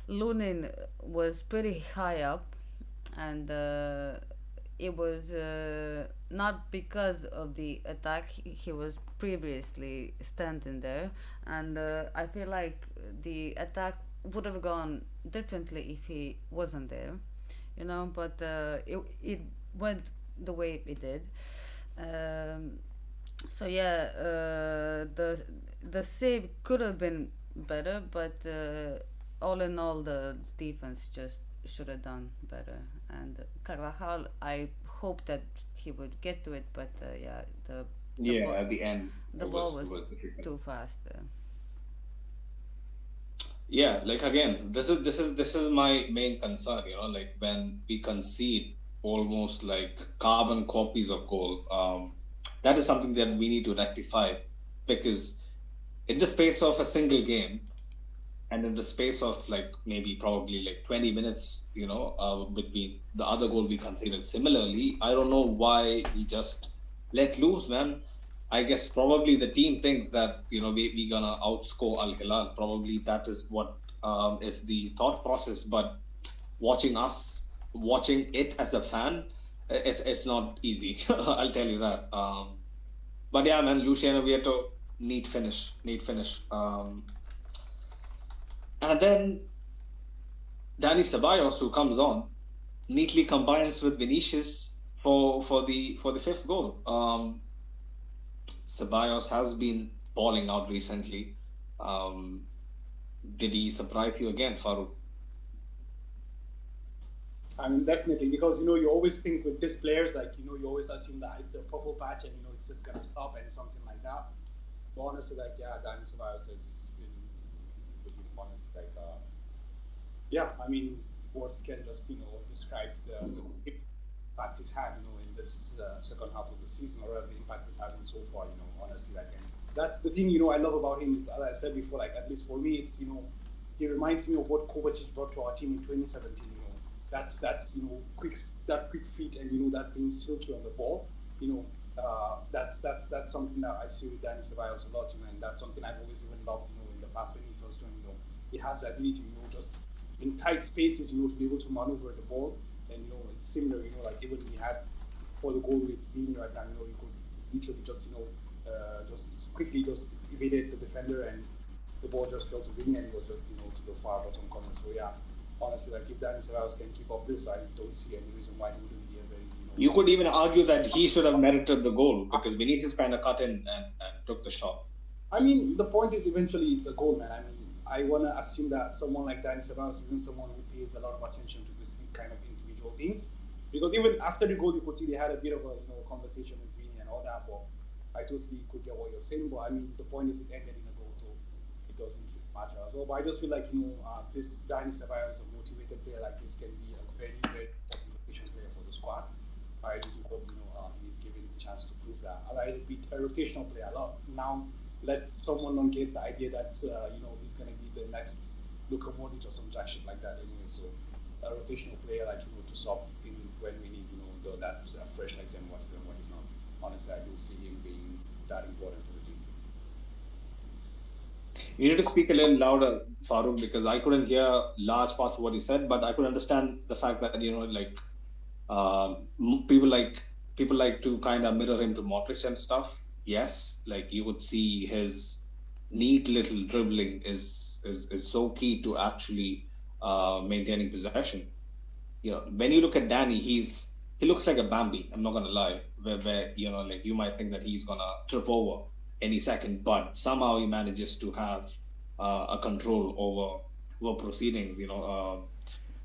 Lunin was pretty high up, and it was not because of the attack. He was previously standing there, and I feel like the attack would have gone differently if he wasn't there, you know. But it went the way it did. Um, so yeah, the save could have been better, but all in all, the defense just should have done better. And Carvajal, I hope that he would get to it, but yeah, the Yeah, ball at the end the ball was difficult. too fast. Yeah, like again, this is my main concern. Like when we concede almost like carbon copies of goals, that is something that we need to rectify because in the space of a single game and in the space of like maybe probably like 20 minutes, between the other goal we conceded similarly, I don't know why we just let loose, man. I guess probably the team thinks that we gonna outscore Al-Hilal. Probably that is what is the thought process. But watching it as a fan, it's not easy. I'll tell you that. But yeah, man, Luciano Vieto, neat finish, neat finish. And then Danny Ceballos, who comes on, neatly combines with Vinicius for the fifth goal. Ceballos has been balling out recently. Um, did he surprise you again, Farouk? I mean, definitely, because you always think with these players, like you always assume that it's a purple patch and it's just gonna stop and something like that. But honestly, like Dani Ceballos has been really honest. Like, yeah, I mean, words can just describe the impact he's had, in this second half of the season, or the impact he's having so far. Honestly, like, and that's the thing I love about him. Is, as I said before, like at least for me, it's he reminds me of what Kovacic brought to our team in 2017. That's quick feet and that being silky on the ball. That's something that I see with Dani Ceballos a lot. And that's something I've always even loved. In the past when he first joined, he has the ability, just in tight spaces, to be able to maneuver the ball. And it's similar, like even he had for the goal with Vini right now, he could literally just just quickly just evaded the defender and the ball just fell to Vini and it was just to the far bottom corner. So yeah. Honestly, like if Dani Ceballos can keep up this, I don't see any reason why he wouldn't be a very. You could even argue that he should have merited the goal because Vinicius kind of cut in and took the shot. I mean, the point is eventually it's a goal, man. I mean, I want to assume that someone like Dani Ceballos isn't someone who pays a lot of attention to this kind of individual things, because even after the goal, you could see they had a bit of a conversation with Vini and all that. But I totally could get what you're saying. But I mean, the point is it ended in a goal, so it doesn't matter as well. But I just feel like this Dani Ceballos, a motivated player like this, can be a very very important player for the squad. I really hope he's given the chance to prove that. I repeat, a rotational player. Now let someone not get the idea that he's going to be the next Luka Modric or some jack shit like that. Anyway, so a rotational player like to sub in when we need that fresh legs and what is not. Honestly, I do see him being that important to the team. You need to speak a little louder, Farouk, because I couldn't hear large parts of what he said, but I could understand the fact that people like to kind of mirror him to Modric and stuff. Yes, like you would see his neat little dribbling is so key to actually maintaining possession. When you look at Danny, he looks like a Bambi. I'm not gonna lie, where you might think that he's gonna trip over any second, but somehow he manages to have a control over proceedings.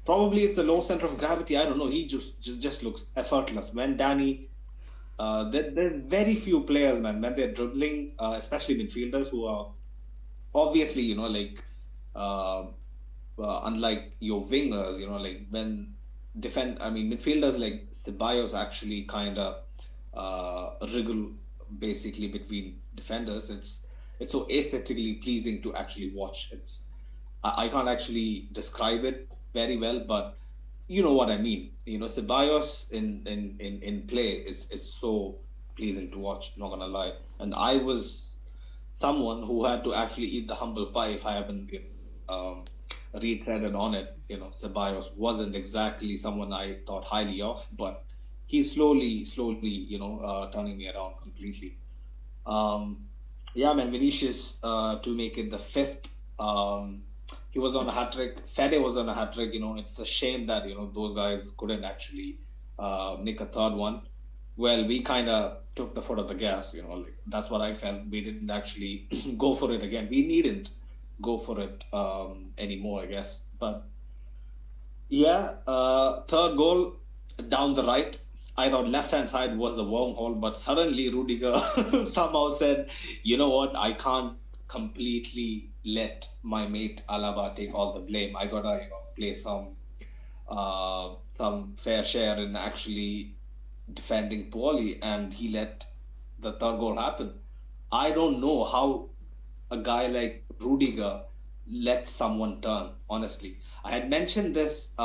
Probably it's the low center of gravity. I don't know. He just looks effortless. When Danny, there are very few players, man, when they're dribbling, especially midfielders who are obviously unlike your wingers, like when midfielders like Ceballos actually kind of wriggle basically between defenders. It's so aesthetically pleasing to actually watch. I can't actually describe it very well, but you know what I mean. Ceballos in play is so pleasing to watch. Not gonna lie, and I was someone who had to actually eat the humble pie if I haven't retreaded on it. Ceballos wasn't exactly someone I thought highly of, but he's slowly, turning me around completely. Um, yeah, man, Vinicius to make it the fifth. Um, he was on a hat trick. Fede was on a hat trick. It's a shame that those guys couldn't actually make a third one. Well, we kind of took the foot of the gas. Like that's what I felt. We didn't actually go for it again. We needn't go for it anymore, I guess. But yeah, third goal down the right. I thought left hand side was the wormhole, but suddenly Rudiger somehow said, "You know what? I can't completely let my mate Alaba take all the blame. I gotta, play some fair share in actually defending poorly," and he let the third goal happen. I don't know how a guy like Rudiger lets someone turn. Honestly, I had mentioned this.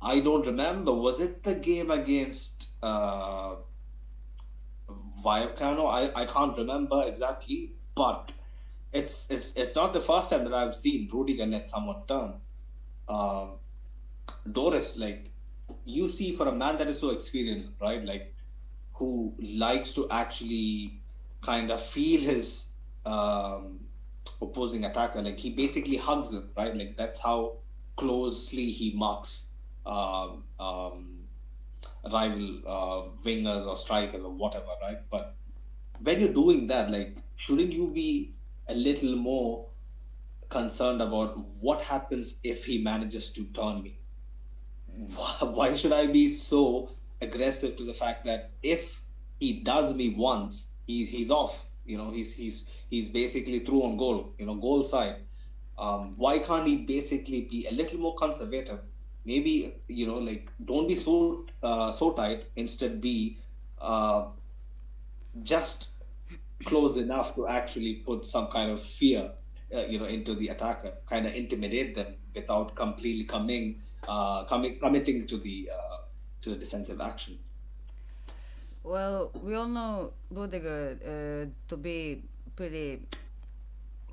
I don't remember. Was it the game against Vallecano? I can't remember exactly, but it's not the first time that I've seen Rudiger let someone turn. Um, Doris, like you see, for a man that is so experienced, right? Like who likes to actually kind of feel his um, opposing attacker. Like he basically hugs him, right? Like that's how closely he marks um, um, rival wingers or strikers or whatever, right? But when you're doing that, like, shouldn't you be a little more concerned about what happens if he manages to turn me? Why should I be so aggressive to the fact that if he does me once, he's off. He's basically through on goal. Goal side. Why can't he basically be a little more conservative? Maybe like don't be so tight. Instead, be uh, just close enough to actually put some kind of fear, into the attacker, kind of intimidate them without completely committing to the defensive action. Well, we all know Rudiger to be pretty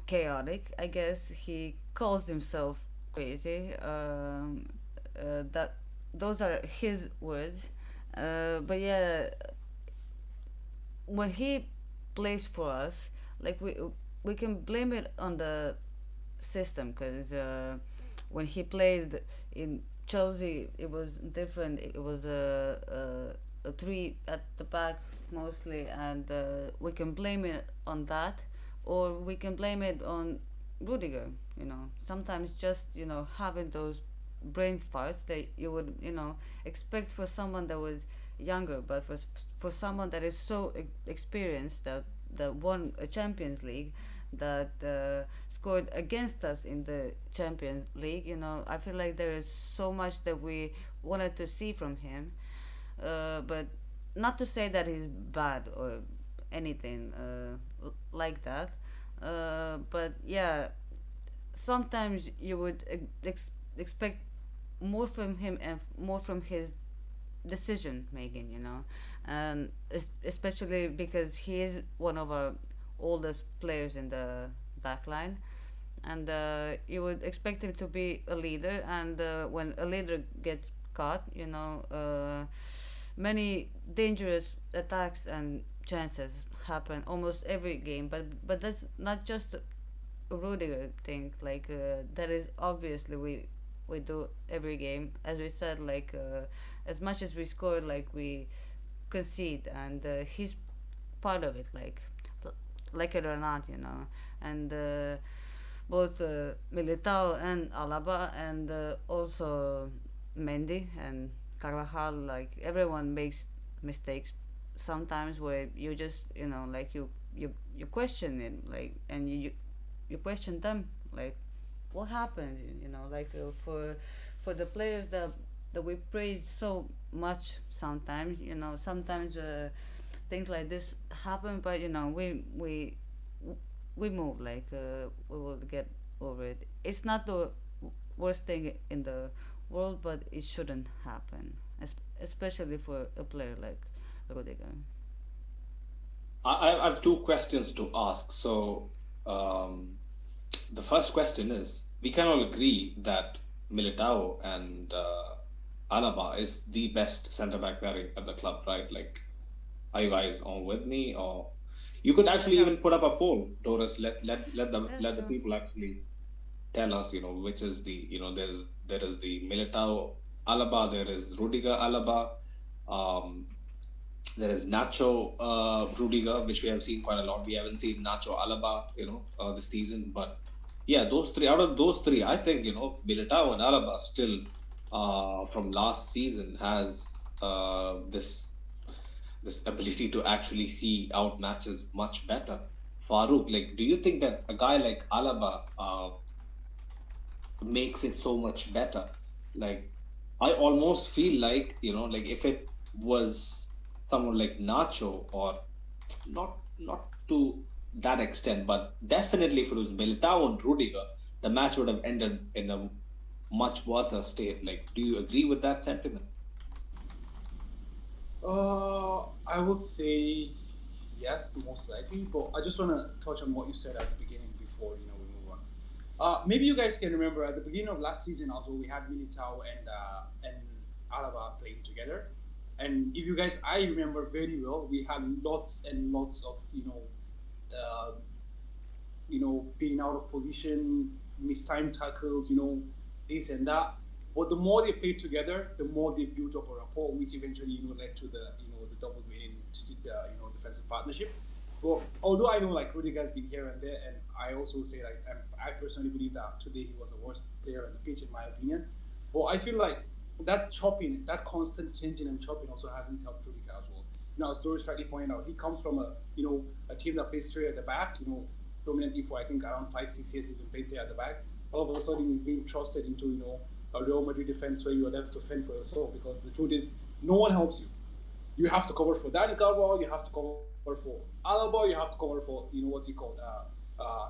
chaotic. I guess he calls himself crazy. That those are his words. But yeah, when he plays for us, like we can blame it on the system because when he played in Chelsea, it was different. It was a three at the back mostly, and we can blame it on that, or we can blame it on Rudiger. Sometimes just having those brain farts that you would expect for someone that was younger, but for someone that is so experienced that won a Champions League, that scored against us in the Champions League. I feel like there is so much that we wanted to see from him, but not to say that he's bad or anything like that. But yeah, sometimes you would expect more from him and more from his decision making, and especially because he is one of our oldest players in the back line, and you would expect him to be a leader, and when a leader gets caught, many dangerous attacks and chances happen almost every game, but that's not just a Rudiger thing. Like that is obviously we do every game. As we said, like as much as we score, like we concede, and he's part of it. Like it or not, and both Militao and Alaba, and also Mendy and Carvajal, like everyone makes mistakes sometimes where you just like you question it, like, and you question them, like what happened, like for the players that we praise so much sometimes, sometimes things like this happen, but we move, like we will get over it. It's not the worst thing in the world, but it shouldn't happen, especially for a player like Rudiger. I have two questions to ask. So, um, the first question is: we can all agree that Militao and Alaba is the best centre back pairing at the club, right? Like, are you guys on with me, or you could Yeah, actually sure. even put up a poll, Doris? Yeah, Let the sure. people actually tell us, which is the, there is the Militao Alaba, there is Rudiger Alaba, um, there is Nacho Rudiger, which we have seen quite a lot. We haven't seen Nacho Alaba, this season. But yeah, those three, out of those three, I think, Militao and Alaba still, from last season, has this ability to actually see out matches much better. Farouk, like, do you think that a guy like Alaba makes it so much better? Like, I almost feel like, like if it was someone like Nacho, or not to that extent, but definitely if it was Militao and Rudiger, the match would have ended in a much worse state. Like, do you agree with that sentiment? I would say yes, most likely. But I just want to touch on what you said at the beginning before we move on. Maybe you guys can remember at the beginning of last season also we had Militao and Alaba playing together, and if you guys, I remember very well, we had lots and lots of uh, being out of position, mistimed tackles, this and that. But the more they played together, the more they built up a rapport, which eventually led to the double winning defensive partnership. But although I know like Rudiger has been here and there, and I also say like I personally believe that today he was the worst player on the pitch in my opinion. But I feel like that chopping, that constant changing and chopping also hasn't helped Rudiger as well. Now, as Doris rightly pointed out, he comes from a team that plays straight at the back. Prominently for I think around 5-6 years he's been playing straight at the back. All of a sudden he's being trusted into a Real Madrid defense where you're left to fend for yourself, because the truth is no one helps you. You have to cover for Danny Carvajal, you have to cover for Alaba, you have to cover for what's he called,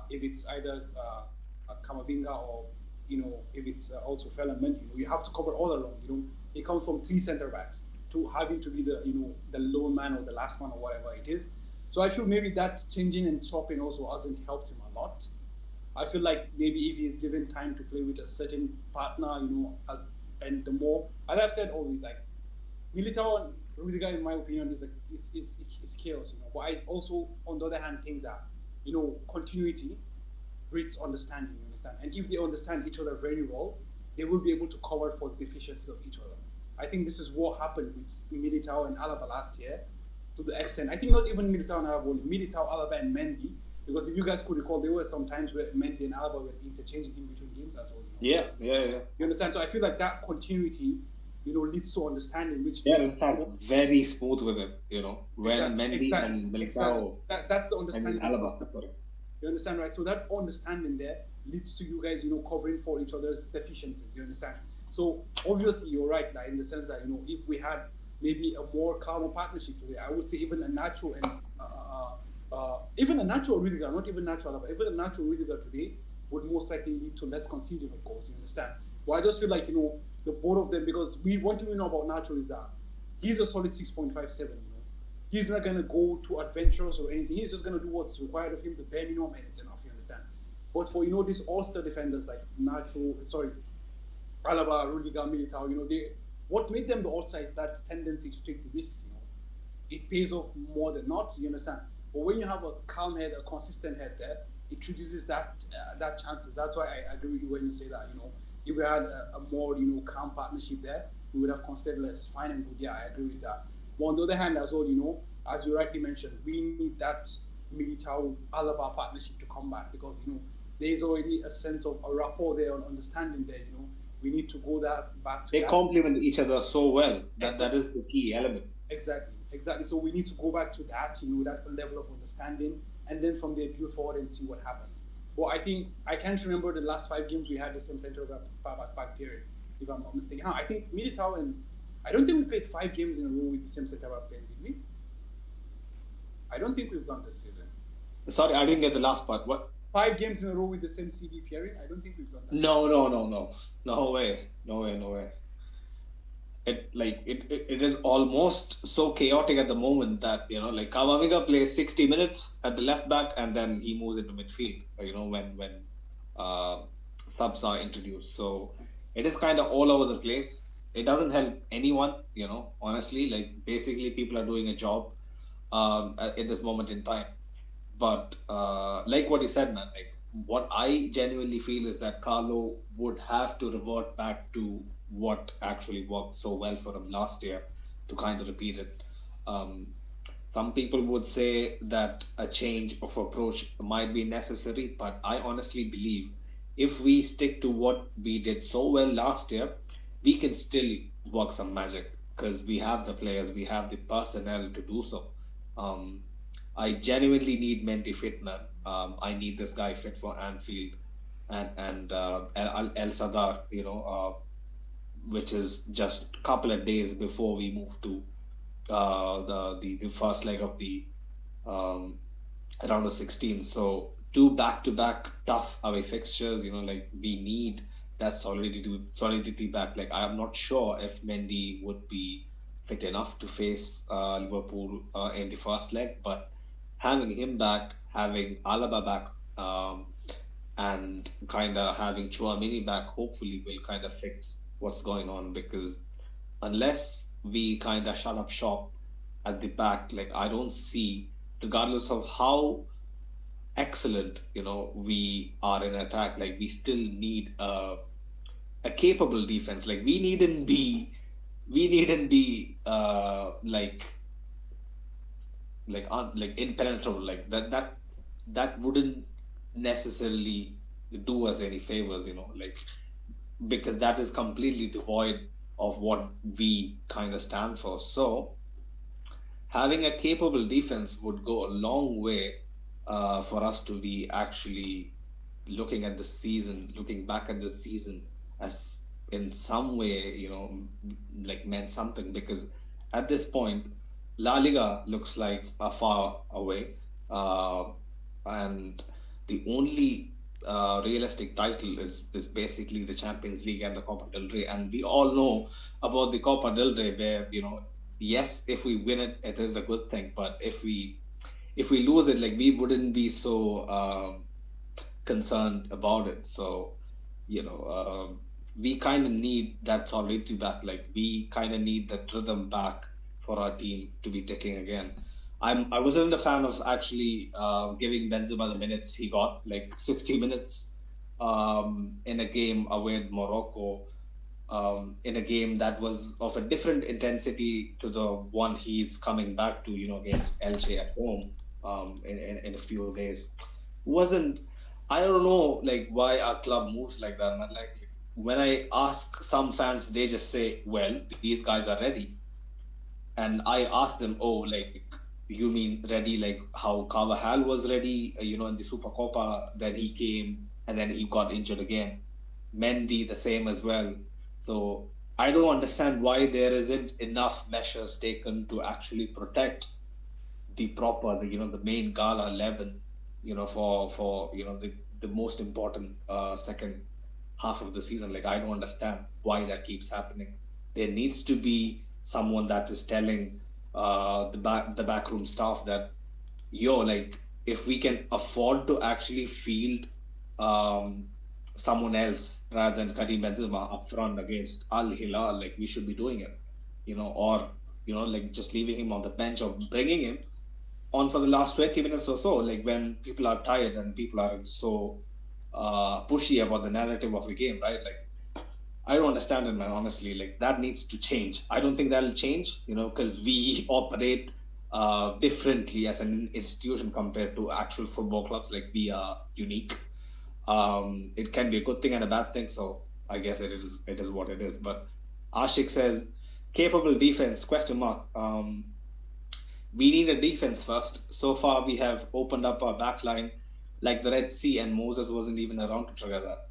if it's either Camavinga or if it's also Fellerman, you have to cover all along. It comes from three centre backs to having to be the lone man or the last man or whatever it is. So I feel maybe that changing and swapping also hasn't helped him a lot. I feel like maybe if he's given time to play with a certain partner, and the more, as I've said always, like Militao and Rudiger, in my opinion, is chaos. But I also, on the other hand, think that continuity breeds understanding. You understand, and if they understand each other very well, they will be able to cover for the deficiencies of each other. I think this is what happened with Militao and Alaba last year, to the extent. I think not even Militao and Alaba, only Militao, Alaba, and Mendy. Because if you guys could recall, there were some times where Mendy and Alaba were interchanging in between games as well. Yeah, yeah, yeah. You understand? So I feel like that continuity, leads to understanding, which Yeah, makes in fact, very smooth with it, when exactly, Mendy and exactly. Militao That's the and understanding. Alaba. Sorry. You understand, right? So that understanding there leads to you guys, covering for each other's deficiencies. You understand? So obviously you're right, that in the sense that if we had maybe a more calmer partnership today, I would say even a natural and even a natural Rudiger, not even natural, but even a natural Rudiger today would most likely lead to less conceding of goals. You understand? Well, I just feel like the both of them, because one thing we know about Nacho is that he's a solid 6.57. He's not gonna go too adventurous or anything. He's just gonna do what's required of him, the bare minimum, and it's enough. You understand? But for these all-star defenders like Alaba, Rudiger, Militao, what made them the all-star is that tendency to take the risks. It pays off more than not. You understand? But when you have a calm head, a consistent head there, it reduces that chances. That's why I agree with you when you say that. If we had a more calm partnership there, we would have considered less. Fine and good. Yeah, I agree with that. But on the other hand, as well, as you rightly mentioned, we need that Militao Alaba partnership to come back, because there is already a sense of a rapport there, and understanding there. We need to go back to They that. complement each other so well. That Exactly. is the key element. Exactly. So we need to go back to that, that level of understanding, and then from there build forward and see what happens. Well, I think I can't remember the last 5 games we had the same center back period, if I'm not mistaken. I think Militao and I don't think we played 5 games in a row with the same center back pairing, did we? I don't think we've done this season. Sorry, I didn't get the last part. What? 5 games in a row with the same CB pairing? I don't think we've done that. No. No way. It is almost so chaotic at the moment that like Kamavinga plays 60 minutes at the left back and then he moves into midfield. When subs are introduced, so it is kind of all over the place. It doesn't help anyone, honestly. Like basically, people are doing a job at this moment in time. But like what you said, man, like what I genuinely feel is that Carlo would have to revert back to what actually worked so well for him last year to kind of repeat it. Some people would say that a change of approach might be necessary, but I honestly believe if we stick to what we did so well last year, we can still work some magic because we have the players, we have the personnel to do so. I genuinely need Mendy fit, man. I need this guy fit for Anfield and El Sadar, which is just a couple of days before we move to the first leg of the round of 16. So 2 back-to-back tough away fixtures. Like we need that solidity back. Like I am not sure if Mendy would be fit enough to face Liverpool in the first leg, but having him back, having Alaba back, and kind of having Chouamini back, hopefully will kind of fix what's going on, because unless we kind of shut up shop at the back, like I don't see, regardless of how excellent we are in attack, like we still need a capable defense. Like we needn't be impenetrable. Like that wouldn't necessarily do us any favors, like, because that is completely devoid of what we kind of stand for. So having a capable defense would go a long way for us to be actually looking back at the season as in some way, like meant something, because at this point, La Liga looks like far away, and the only realistic title is basically the Champions League and the Copa del Rey, and we all know about the Copa del Rey, where yes, if we win it, it is a good thing, but if we lose it, like we wouldn't be so concerned about it. So we kind of need that solidity back. Like we kind of need that rhythm back for our team to be ticking again. I wasn't a fan of actually giving Benzema the minutes he got, like 60 minutes in a game away at Morocco, in a game that was of a different intensity to the one he's coming back to, against Elche at home in a few days. I don't know, like, why our club moves like that, man. Like, when I ask some fans, they just say, well, these guys are ready. And I ask them, oh, like, you mean ready like how Carvajal was ready, in the Supercopa, then he came and then he got injured again. Mendy, the same as well. So I don't understand why there isn't enough measures taken to actually protect the proper, the main Gala 11, for the most important second half of the season. Like, I don't understand why that keeps happening. There needs to be someone that is telling the backroom staff that, like, if we can afford to actually field someone else rather than Karim Benzema up front against Al-Hilal, like, we should be doing it, or like just leaving him on the bench or bringing him on for the last 20 minutes or so, like when people are tired and people aren't so pushy about the narrative of the game, right? Like, I don't understand it, man, honestly. Like, that needs to change. I don't think that'll change, because we operate differently as an institution compared to actual football clubs. Like, we are unique. It can be a good thing and a bad thing, so I guess it is what it is. But Ashik says, capable defense, question mark. We need a defense first. So far, we have opened up our back line like the Red Sea, and Moses wasn't even around to trigger that.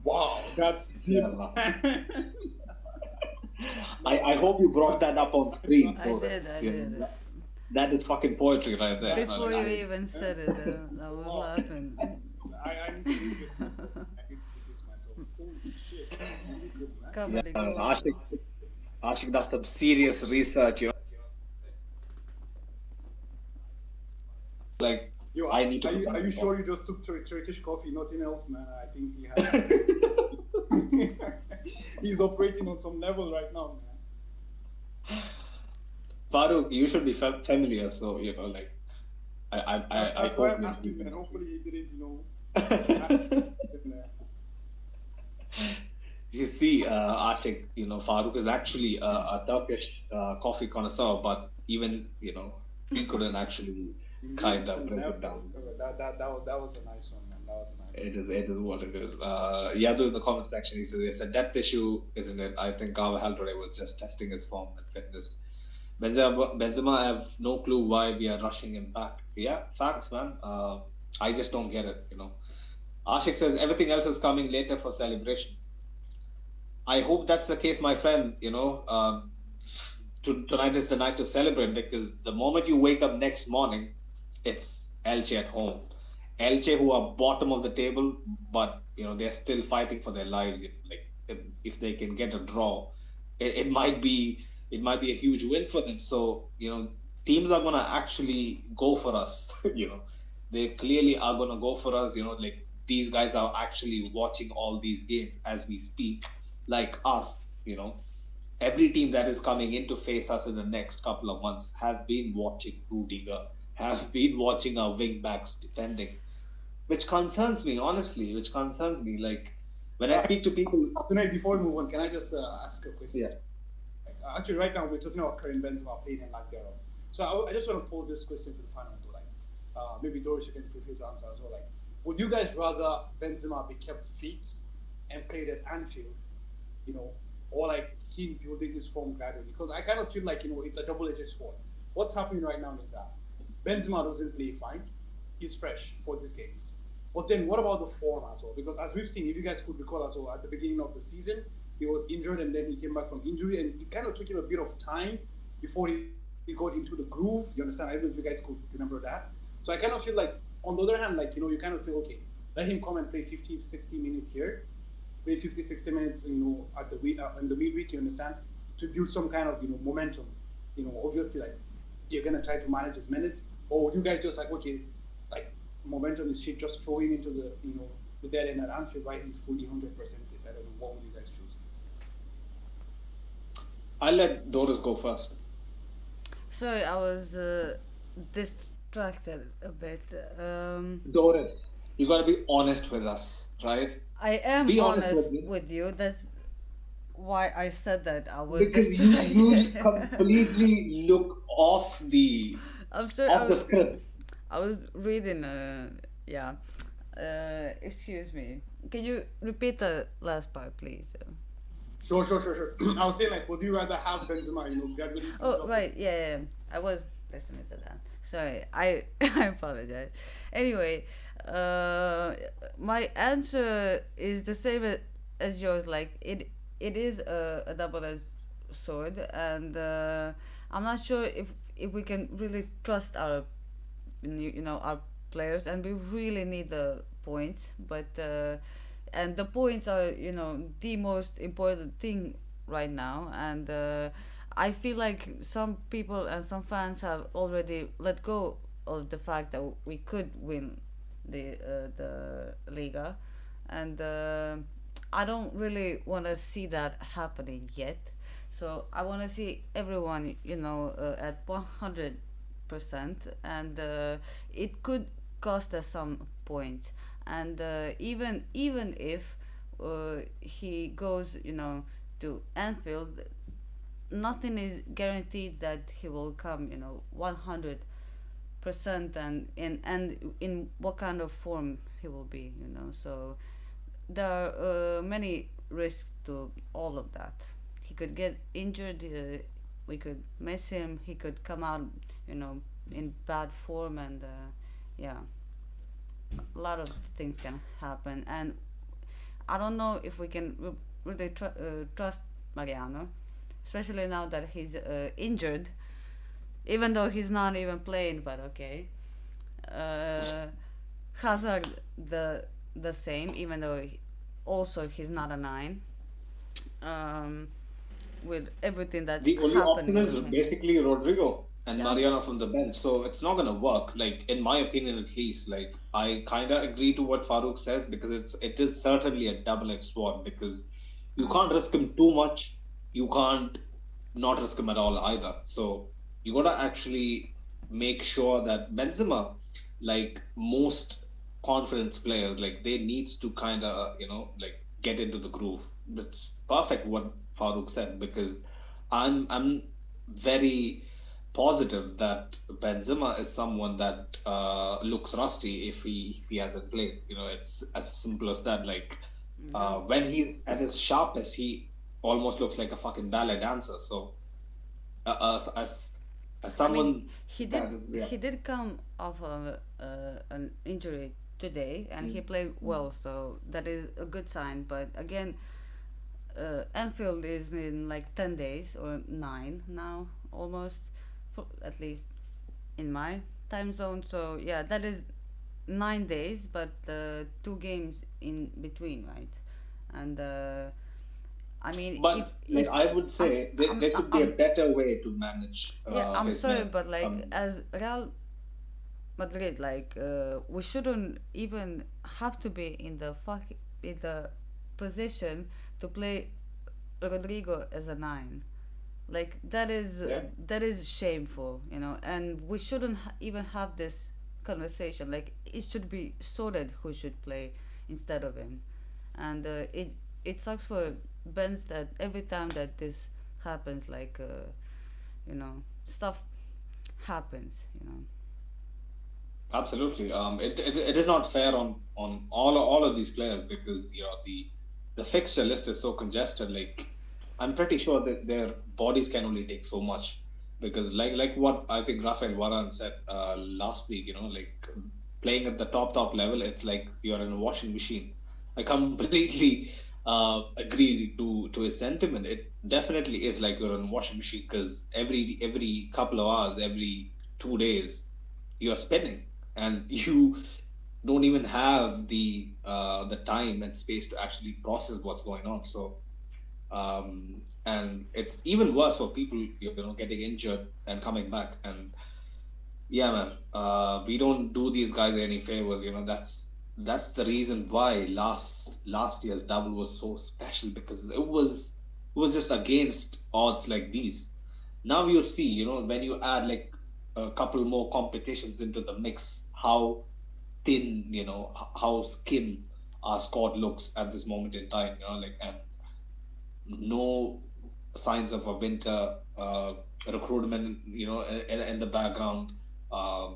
Wow, that's deep. Yeah. I hope you brought that up on screen. I So did, I you did. know, that is fucking poetry right there. Before Like, you even said it, I was Wow. laughing. I need to read this. I need to read this myself. Holy shit, really good, man. yeah, Comedy gold. Ashik does some serious research. Like Yo, I need to. are you sure you just took Turkish coffee, nothing else, man? I think he has. He's operating on some level right now, man. Farooq, you should be familiar, so like I That's why hope I'm you- asking, man. Hopefully he didn't, You see, Arctic, Farooq is actually a Turkish coffee connoisseur, but even he couldn't actually kind of break it down. That was a nice one, man. That was a nice one. It is what it is. Yadu in the comment section, he says it's a depth issue, isn't it? I think Carvajal today was just testing his form and fitness. Benzema, I have no clue why we are rushing him back. Yeah, facts, man. I just don't get it. Ashik says everything else is coming later for celebration. I hope that's the case, my friend. Tonight is the night to celebrate, because the moment you wake up next morning, it's Elche at home. Elche, who are bottom of the table, but they're still fighting for their lives. Like if they can get a draw, it might be a huge win for them. So teams are gonna actually go for us. They clearly are gonna go for us. Like these guys are actually watching all these games as we speak, like us. Every team that is coming in to face us in the next couple of months have been watching Rudiger, have been watching our wing backs defending, which concerns me, honestly, Like, when I speak to people... Tonight, before we move on, can I just ask a question? Yeah. Actually, right now, we're talking about Karim Benzema playing in Liga. So I just want to pose this question to the panel. Maybe Doris, you can feel free to answer as well. Like, would you guys rather Benzema be kept fit and played at Anfield, or like him building his form gradually? Because I kind of feel like it's a double-edged sword. What's happening right now is that Benzema doesn't play fine. He's fresh for these games. But then what about the form as well? Because as we've seen, if you guys could recall as well, at the beginning of the season, he was injured and then he came back from injury, and it kind of took him a bit of time before he got into the groove. You understand? I don't know if you guys could remember that. So I kind of feel like, on the other hand, like, you kind of feel, okay, let him come and play 50, 60 minutes here, play 50, 60 minutes, at the in the midweek, you understand, to build some kind of, momentum. Obviously, like, you're going to try to manage his minutes, or would you guys just like, okay, like, momentum is shit, just throw him into the, the dead end at Anfield, right? He's fully 100% fit. I don't know, what would you guys choose? I'll let Doris go first. Sorry, I was distracted a bit. Doris, you gotta be honest with us, right? I am Be honest honest with me. with you. That's why I said that I was Because distracted. you completely look off the I'm sorry. off the script. I was reading. Yeah. Excuse me. Can you repeat the last part, please? Sure. I was saying, like, would you rather have Benzema, gradually? Oh, right. Yeah. I was listening to that. Sorry. I I apologize. Anyway, my answer is the same as yours. Like it is a double-edged sword, and I'm not sure if we can really trust our our players, and we really need the points, but and the points are the most important thing right now, and I feel like some people and some fans have already let go of the fact that we could win the Liga, and I don't really want to see that happening yet. So I want to see everyone at 100%, and it could cost us some points, and even if he goes to Anfield, nothing is guaranteed that he will come 100%, and in what kind of form he will be, so there are many risks to all of that. He could get injured, we could miss him, he could come out in bad form, and yeah. a lot of things can happen, and I don't know if we can really trust Mariano, especially now that he's injured, even though he's not even playing. But okay, uh, Hazard the same, even though also he's not a nine. Um, with everything that's The only happening option with is him. basically Rodrigo and Yeah, Mariano from the bench. So it's not gonna work. Like in my opinion, at least. Like I kind of agree to what Farouk says because it is certainly a double-edged sword because you can't risk him too much. You can't not risk him at all either. So you gotta actually make sure that Benzema, like most confidence players, like they needs to kind of like get into the groove. It's perfect what Farouk said because I'm very positive that Benzema is someone that looks rusty if he hasn't played. It's as simple as that. Like yeah. when he's at his sharpest, he almost looks like a fucking ballet dancer. So as I mean, someone that yeah. he did come off of an injury today, and he played well, so that is a good sign. But again, Anfield is in like 10 days or 9 now, almost, for at least in my time zone. So yeah, that is 9 days, but 2 games in between, right? And I mean, But like if I would I'm say there could be a I'm better way to manage yeah, I'm his sorry, men. but like Um, as Real Madrid, like we shouldn't even have to be in the position to play Rodrigo as a nine. Like yeah, that is shameful, and we shouldn't even have this conversation. Like it should be sorted who should play instead of him, and it sucks for Benz that every time that this happens, like stuff happens. absolutely. It is not fair on all of these players because the fixture list is so congested. Like I'm pretty sure that their bodies can only take so much because like what I think Rafael Varane said last week. Like playing at the top level, it's like you're in a washing machine. I completely agree to his sentiment. It definitely is like you're in a washing machine because every couple of hours, every 2 days, you're spinning and you don't even have the time and space to actually process what's going on. So and it's even worse for people getting injured and coming back. And yeah, man, we don't do these guys any favors. That's the reason why last year's double was so special because it was just against odds like these. Now you see, when you add like a couple more competitions into the mix, how thin, how skim our squad looks at this moment in time. Like and no signs of a winter recruitment, in the background. Um,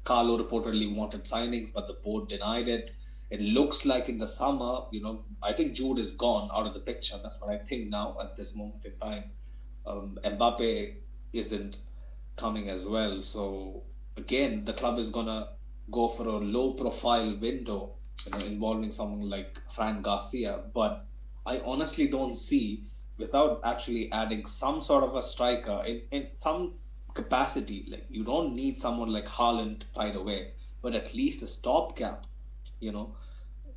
Carlo reportedly wanted signings, but the board denied it. It looks like in the summer, I think Jude is gone out of the picture. That's what I think now at this moment in time. Mbappe isn't coming as well. So again, the club is gonna go for a low-profile window, involving someone like Fran Garcia. But I honestly don't see, without actually adding some sort of a striker in some capacity. Like you don't need someone like Haaland right away, but at least a stopgap. You know,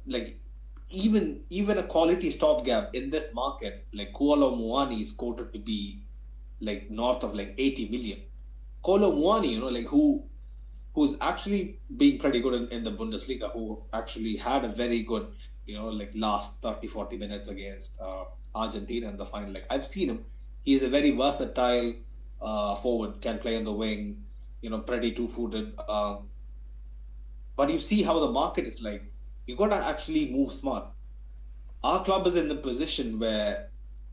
like even a quality stopgap in this market, like Kuala Muani is quoted to be like north of like 80 million. Kolo Muani, like who's actually being pretty good in the Bundesliga, who actually had a very good, like last 30, 40 minutes against Argentina in the final. Like I've seen him. He is a very versatile forward, can play on the wing, pretty two-footed. But you see how the market is like. You got to actually move smart. Our club is in the position where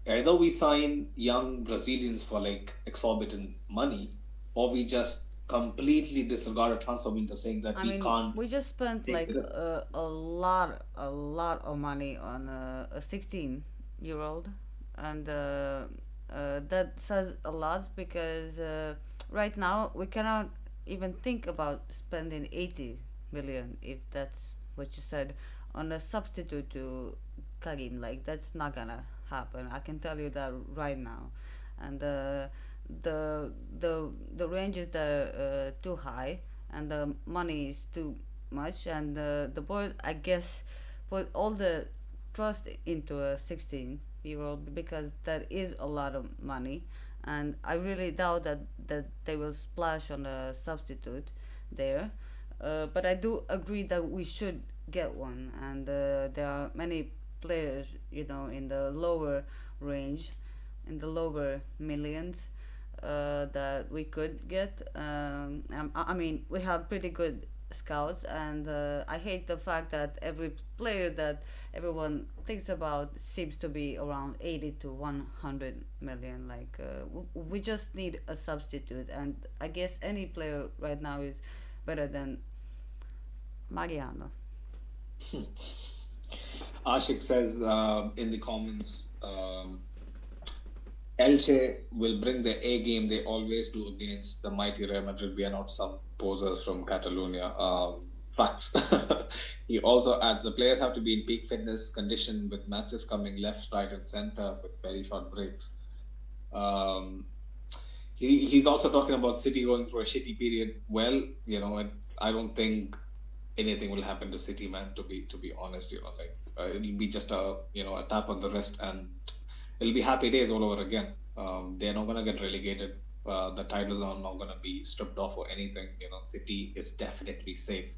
either we sign young Brazilians for like exorbitant money, or we just completely disregard a transfer window, saying that I we mean, can't we just spent take like the risk. a lot of money on a 16-year-old, and that says a lot because right now we cannot even think about spending 80 million, if that's what you said, on a substitute to Karim. Like, that's not gonna happen. I can tell you that right now. And the range is too high, and the money is too much, and the board, I guess, put all the trust into a 16-year-old, because that is a lot of money, and I really doubt that they will splash on a substitute there. But I do agree that we should get one, and there are many players, in the lower range, in the lower millions, that we could get. I mean, we have pretty good scouts, and I hate the fact that every player that everyone thinks about seems to be around 80 to 100 million. Like, we just need a substitute, and I guess any player right now is better than Mariano. Ashik says in the comments, Elche will bring the A game they always do against the mighty Real Madrid. We are not some posers from Catalonia. Facts. He also adds the players have to be in peak fitness condition with matches coming left, right, and center with very short breaks. He's also talking about City going through a shitty period. Well, I don't think anything will happen to City, man. To be honest, it'll be just a tap on the wrist, and it'll be happy days all over again. They're not gonna get relegated. The titles are not gonna be stripped off or anything. City is definitely safe.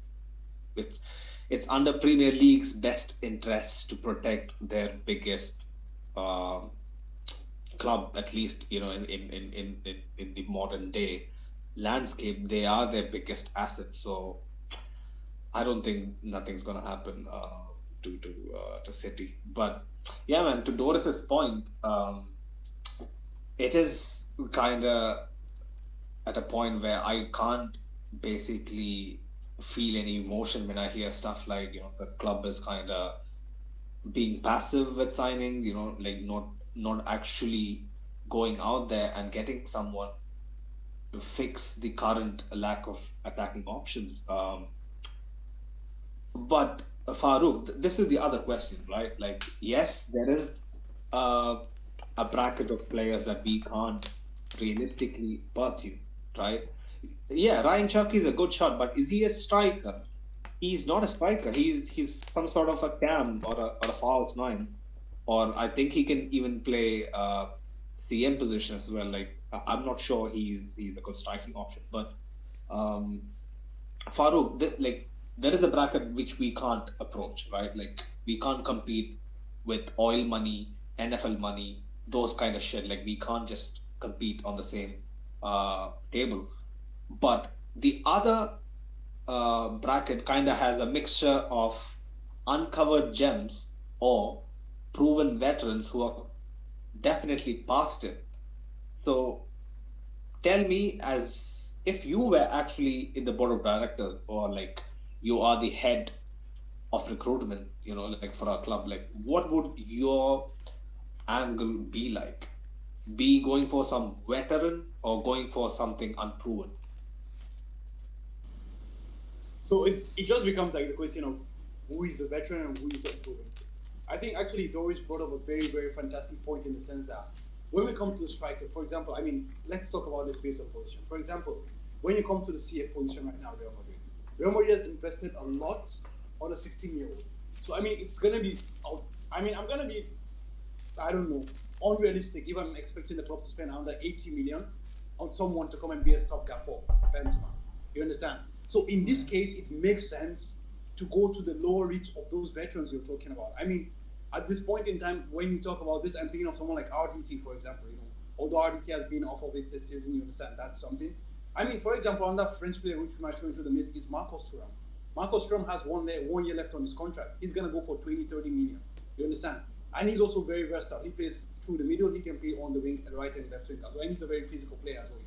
It's under Premier League's best interests to protect their biggest club, at least in the modern day landscape. They are their biggest asset. So I don't think nothing's gonna happen to City. But yeah, man. To Doris's point, it is kind of at a point where I can't basically feel any emotion when I hear stuff like the club is kind of being passive with signings. Like not actually going out there and getting someone to fix the current lack of attacking options. But Farooq, this is the other question, right? Like, yes, there is a bracket of players that we can't realistically pursue, right? Yeah, Ryan Chuck is a good shot, but is he a striker? He's not a striker. He's some sort of a cam or a false nine, or I think he can even play the M position as well. Like, I'm not sure he's a good striking option, but Farooq, there is a bracket which we can't approach, right? Like, we can't compete with oil money, NFL money, those kind of shit. Like, we can't just compete on the same table. But the other bracket kind of has a mixture of uncovered gems or proven veterans who are definitely past it. So tell me, as if you were actually in the board of directors, or like you are the head of recruitment, like for our club, like what would your angle be like? Be going for some veteran or going for something unproven? So it just becomes like the question of who is the veteran and who is unproven. I think actually Doris brought up a very, very fantastic point in the sense that when we come to the striker, for example, I mean, let's talk about this based on position. For example, when you come to the CF position right now, Real Madrid has invested a lot on a 16-year-old. So, I mean, it's going to be, I'm going to be, I don't know, unrealistic if I'm expecting the club to spend under 80 million on someone to come and be a stopgap for Benzema. You understand? So, in this case, it makes sense to go to the lower reach of those veterans you're talking about. I mean, at this point in time, when you talk about this, I'm thinking of someone like RDT, for example. Although RDT has been off of it this season, you understand that's something. I mean, for example, another French player which we might throw into the mix is Marcos Thuram. Marcos Thuram has 1 year left on his contract. He's going to go for 20, 30 million. You understand? And he's also very versatile. He plays through the middle. He can play on the wing, right and left wing as well. And he's a very physical player as well.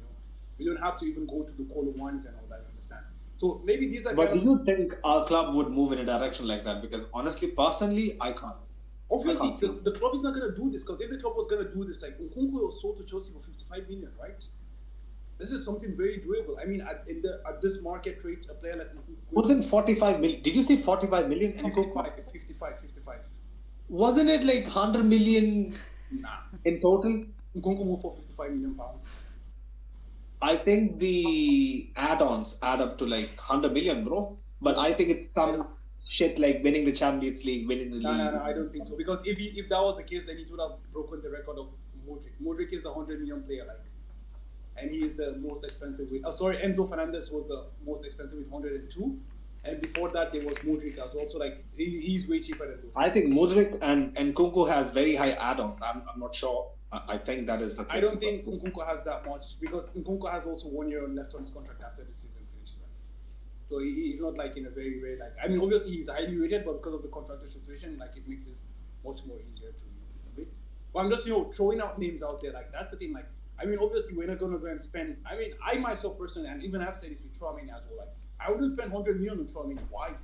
We don't have to even go to the Colo ones and all that, you understand? So maybe these are. But do you think our club would move in a direction like that? Because honestly, personally, I can't. Obviously, the club is not going to do this, because if the club was going to do this, like Nkunku was sold to Chelsea for 55 million, right? This is something very doable. I mean, at this market rate, a player like Wasn't 45 million? Did you say 45 million? 55. Wasn't it like 100 million Nah. in total? Nkunku moved for 55 million pounds. I think the add-ons add up to like 100 million, bro. But I think it's some shit like winning the Champions League, winning the league. No, I don't think so. Because if that was the case, then he would have broken the record of Modric. Modric is the 100 million player, like, and he is the most expensive with. Enzo Fernandez was the most expensive with 102, and before that there was Modric as well. So like he's way cheaper than those. I think Modric and Nkunku has very high add-ons. I'm not sure. I think that is the case. I don't think Nkunku has that much because Nkunku has also 1 year left on his contract after the season finishes. So he's not like in a very, very like. I mean, obviously he's highly rated, but because of the contractor situation, like it makes it much more easier to bid. But I'm just throwing out names out there. Like that's the thing. Like I mean, obviously we're not gonna go and spend. I mean, I myself personally, and even I've said it with Tchouaméni as well. Like I wouldn't spend 100 million on Tchouaméni. Why?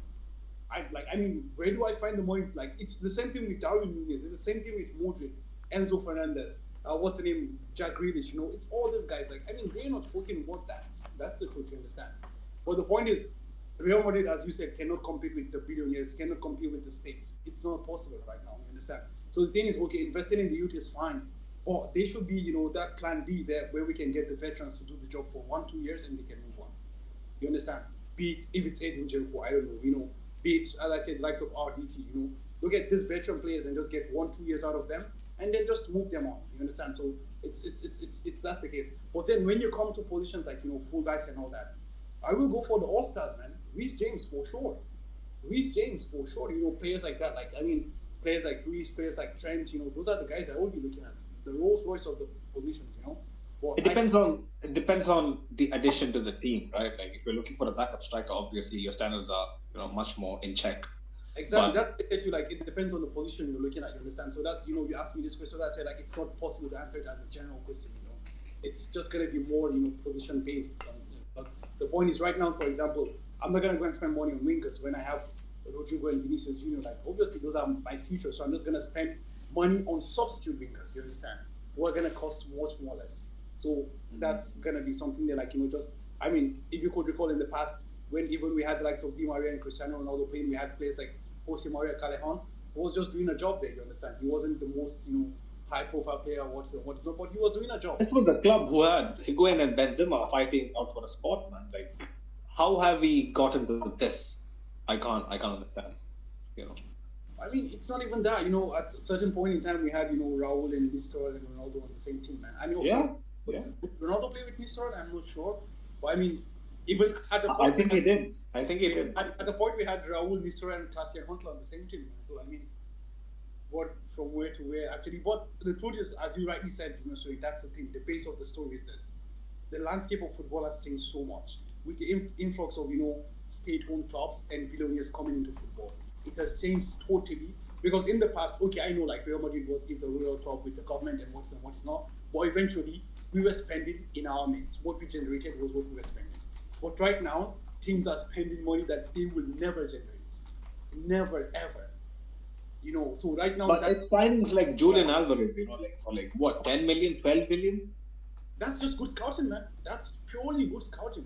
I mean, where do I find the money? Like it's the same thing with Darwin Núñez. It's the same thing with Modric, Enzo Fernandez. What's the name? Jack Grealish. It's all these guys. Like I mean, they're not fucking worth that. That's the truth. You understand? But the point is, Real Madrid, as you said, cannot compete with the billionaires. Cannot compete with the states. It's not possible right now. You understand? So the thing is, okay, investing in the youth is fine, but there should be that plan B there where we can get the veterans to do the job for 1-2 years and they can move on. You understand? Be it if it's Edin Dzeko, I don't know. Be it, as I said, likes of RDT. Look at these veteran players and just get 1-2 years out of them, and then just move them on. You understand? So it's that's the case. But then when you come to positions like fullbacks and all that, I will go for the all stars, man. Reece James for sure. Players like that. Like I mean, players like Reece, players like Trent. Those are the guys I will be looking at. The Rolls Royce of the positions. It depends on the addition to the team, right? Like if you're looking for a backup striker, obviously your standards are much more in check. Exactly. That you like. It depends on the position you're looking at. You understand? So that's you asked me this question. I said like it's not possible to answer it as a general question. It's just gonna be more position based. But the point is right now, for example, I'm not gonna go and spend money on wingers when I have Rudiger and Vinicius Junior. Like obviously those are my future. So I'm just gonna spend money on substitute wingers. You understand? Who are gonna cost much more less. So that's gonna be something that just. I mean, if you could recall in the past when even we had the likes of Di Maria and Cristiano Ronaldo playing, we had players like Jose Maria Callejon, who was just doing a job there, you understand? He wasn't the most, high-profile player or what's not, but he was doing a job. This was the club who had Higuain and Benzema fighting out for a spot, man. Like, how have we gotten to this? I can't understand, I mean, it's not even that, at a certain point in time, we had, Raul and Nistelrooy and Ronaldo on the same team, man. I mean, also, Did Ronaldo play with Nistelrooy? I'm not sure. But I mean, even at the point... I think he did. At the point, we had Raul, Nistelrooy, and Klaas-Jan Huntelaar on the same team. So, I mean, what from where to where, actually. But the truth is, as you rightly said, so that's the thing. The base of the story is this. The landscape of football has changed so much. With the influx of, state-owned clubs and billionaires coming into football. It has changed totally. Because in the past, okay, I know like Real Madrid is a royal club with the government and what's not. But eventually, we were spending in our means. What we generated was what we were spending. But right now, teams are spending money that they will never generate. Never, ever. So right now... But it's signings like Julian Alvarez, for what, 10 million, 12 million? That's just good scouting, man. That's purely good scouting.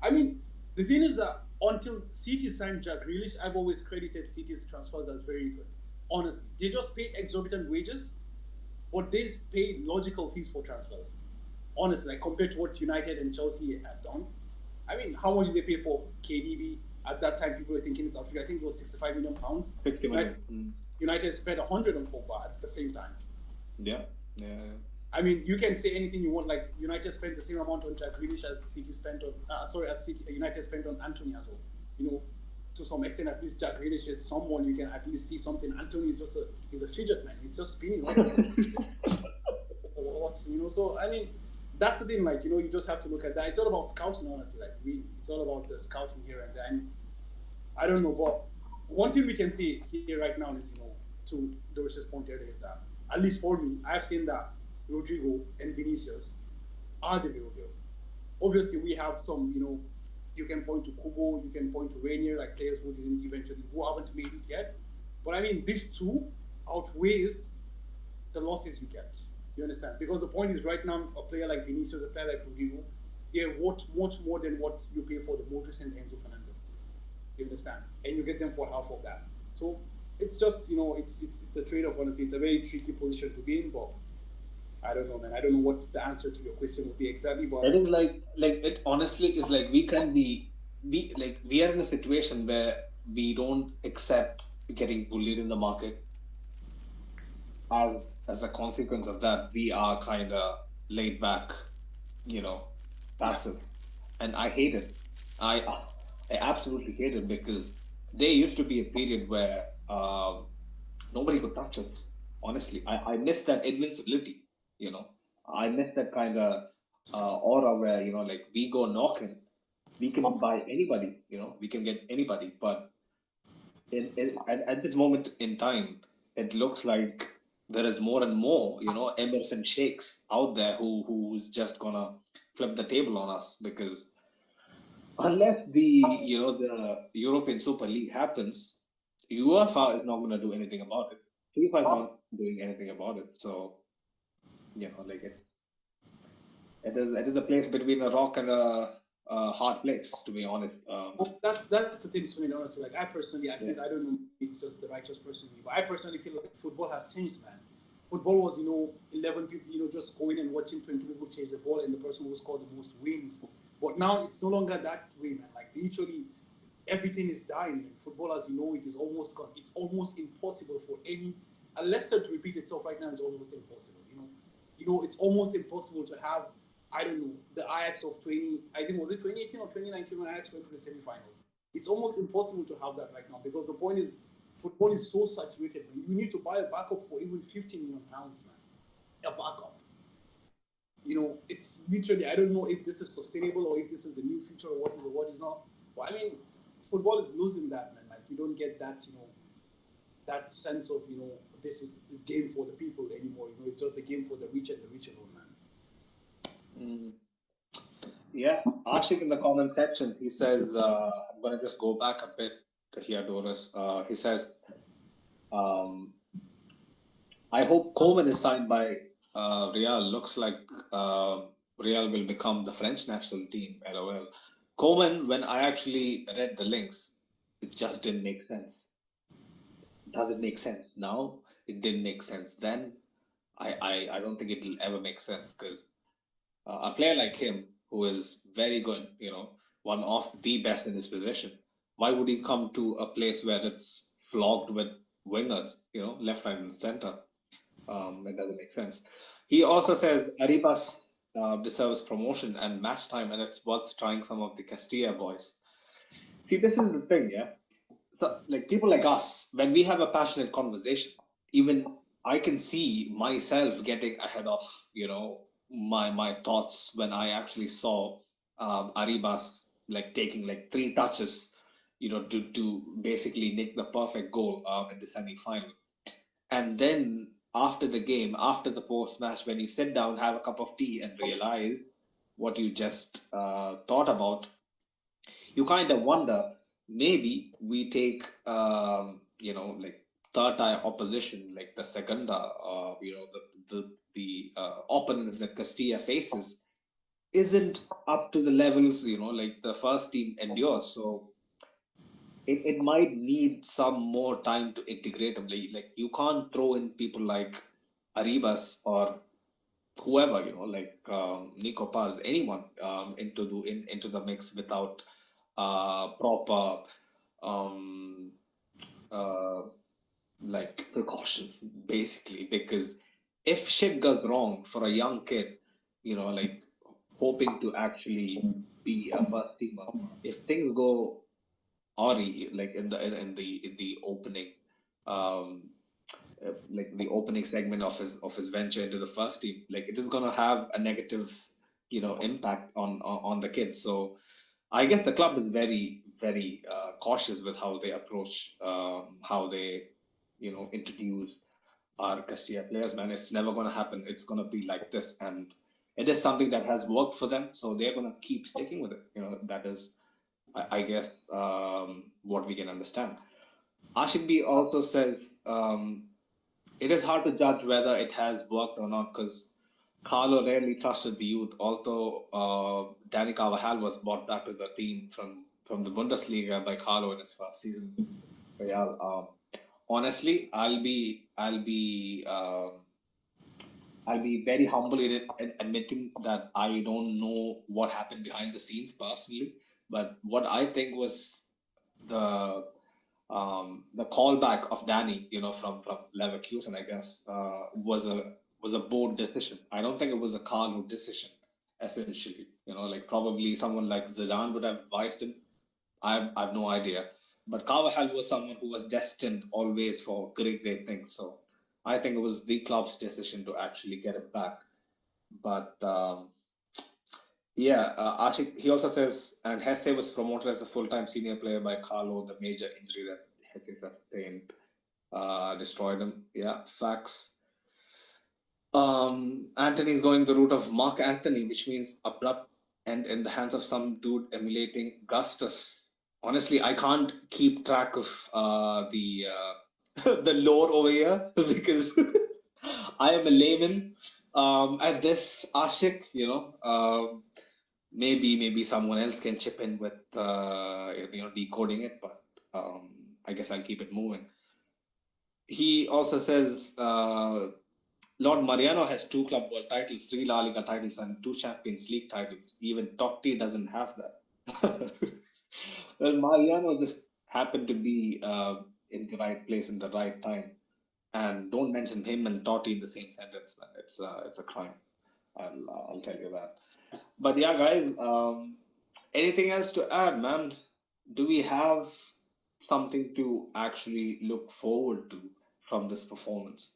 I mean, the thing is that until City signed Jack Grealish, I've always credited City's transfers as very good. Honestly. They just paid exorbitant wages, but they paid logical fees for transfers. Honestly, like compared to what United and Chelsea have done. I mean, how much did they pay for KDB? At that time, people were thinking it's outrageous. I think it was £65 million. 60 million. United spent 100 on Pogba at the same time. Yeah. I mean, you can say anything you want. Like United spent the same amount on Jack Grealish as City spent on. United spent on Anthony as well. To some extent, at least Jack Grealish is someone you can at least see something. Anthony is just he's a fidget man. He's just spinning. So I mean, that's the thing. Like you just have to look at that. It's all about scouting, honestly. Like it's all about the scouting here and there. And I don't know, but one thing we can see here right now is to Doris's point earlier is that at least for me, I've seen that Rodrigo and Vinicius are the real deal. Obviously, we have some, you can point to Kubo, you can point to Rainier, like players who haven't made it yet. But I mean, these two outweighs the losses you get. You understand? Because the point is right now, a player like Vinicius, a player like Rodrigo, they're worth much more than what you pay for the Modric and Enzo Fernandez. You understand? And you get them for half of that. So it's just, it's a trade-off. Honestly, it's a very tricky position to be in, but I don't know, man. I don't know what the answer to your question would be exactly, but It is like it honestly is like we can be like we are in a situation where we don't accept getting bullied in the market. As a consequence of that, we are kind of laid back, you know, passive, and I hate it. I absolutely hate it because there used to be a period where nobody could touch us. Honestly, I miss that invincibility. You know, I miss that kind of aura where like we go knocking, we can buy anybody. We can get anybody. But at this moment in time, it looks like there is more and more, Emerson Shakes out there who's just gonna flip the table on us because unless the European Super League happens, UEFA is not going to do anything about it. FIFA is not doing anything about it. So, like it is a place between a rock and a hard place, to be honest. That's the thing, Sunil, honestly. Like, I personally, I think, I don't know, it's just the righteous person in me, but I personally feel like football has changed, man. Football was, 11 people, just going and watching 20 people chase the ball and the person who scored the most wins. But now it's no longer that way, man. Like, literally, everything is dying. And football, as you know, it is almost gone. It's almost impossible for any, unless to repeat itself right now, it's almost impossible, it's almost impossible to have, I don't know, the Ajax of 2018 or 2019 when Ajax went to the semi-finals. It's almost impossible to have that right now because the point is, football is so saturated, man. You need to buy a backup for even £50 million, man. A backup. It's literally, I don't know if this is sustainable or if this is the new future or what is not. But I mean, football is losing that, man. Like, you don't get that, that sense of, this is the game for the people anymore. It's just the game for the rich and the rich alone, man. Yeah, Ashik in the comment section, he says, I'm going to just go back a bit to hear Doris. He says, I hope Coleman is signed by Real. Looks like Real will become the French national team, LOL. Coleman, when I actually read the links, it just didn't make sense. Does it make sense now? It didn't make sense then. I don't think it will ever make sense because a player like him, who is very good, one of the best in his position, why would he come to a place where it's flogged with wingers, left, right, and center? It doesn't make sense. He also says Arribas deserves promotion and match time, and it's worth trying some of the Castilla boys. See, this is the thing, yeah? So, like people like us, when we have a passionate conversation, even I can see myself getting ahead of, my thoughts when I actually saw Arribas like taking like 3 touches, to basically nick the perfect goal in the semi-final. And then after the game, after the post-match, when you sit down, have a cup of tea and realize what you just thought about, you kind of wonder, maybe we take, like third-tier opposition, like the Segunda, the opponents that Castilla faces, isn't up to the levels, like the first team endures. So it might need some more time to integrate them. Like you can't throw in people like Arribas or whoever, like Nico Paz, anyone into the mix without proper like precaution, basically. Because if shit goes wrong for a young kid, like hoping to actually be a first teamer, if things go awry, like in the opening, like the opening segment of his venture into the first team, like it is gonna have a negative, impact on the kids. So I guess the club is very, very cautious with how they approach, how they, introduce our Castilla players, man. It's never going to happen. It's going to be like this. And it is something that has worked for them. So they're going to keep sticking with it. That is, I guess, what we can understand. Ashik B also says, it is hard to judge whether it has worked or not because Carlo rarely trusted the youth, although Danny Carvajal was brought back to the team from the Bundesliga by Carlo in his first season. Real. Honestly, I'll be very humble in admitting that I don't know what happened behind the scenes personally, but what I think was the the callback of Danny, from Leverkusen, I guess, was a bold decision. I don't think it was a Carlo decision, essentially. Like probably someone like Zidane would have advised him. I have no idea. But Carvajal was someone who was destined always for great things. So I think it was the club's decision to actually get him back. But yeah, Ashik, he also says, and Hesse was promoted as a full-time senior player by Carlo. The major injury that Hesse sustained destroyed him. Yeah, facts. Anthony's going the route of Mark Anthony, which means abrupt and in the hands of some dude emulating Gustus. Honestly, I can't keep track of the lore over here because I am a layman at this, Ashik. Maybe someone else can chip in with decoding it, but I guess I'll keep it moving. He also says Lord Mariano has 2 Club World titles, 3 La Liga titles, and 2 Champions League titles. Even Totti doesn't have that. Well, Mariano just happened to be in the right place in the right time. And don't mention him and Totti in the same sentence, man. It's a crime. I'll tell you that. But yeah, guys, anything else to add, man? Do we have something to actually look forward to from this performance?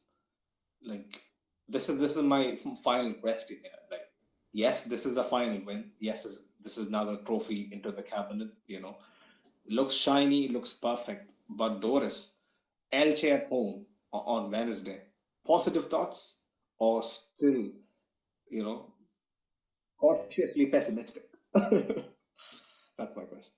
Like, this is my final question here. Like, yes, this is a final win. Yes, this is another trophy into the cabinet. Looks shiny, looks perfect. But Doris, Elche at home on Wednesday. Positive thoughts or still, you know, cautiously pessimistic? That's my question.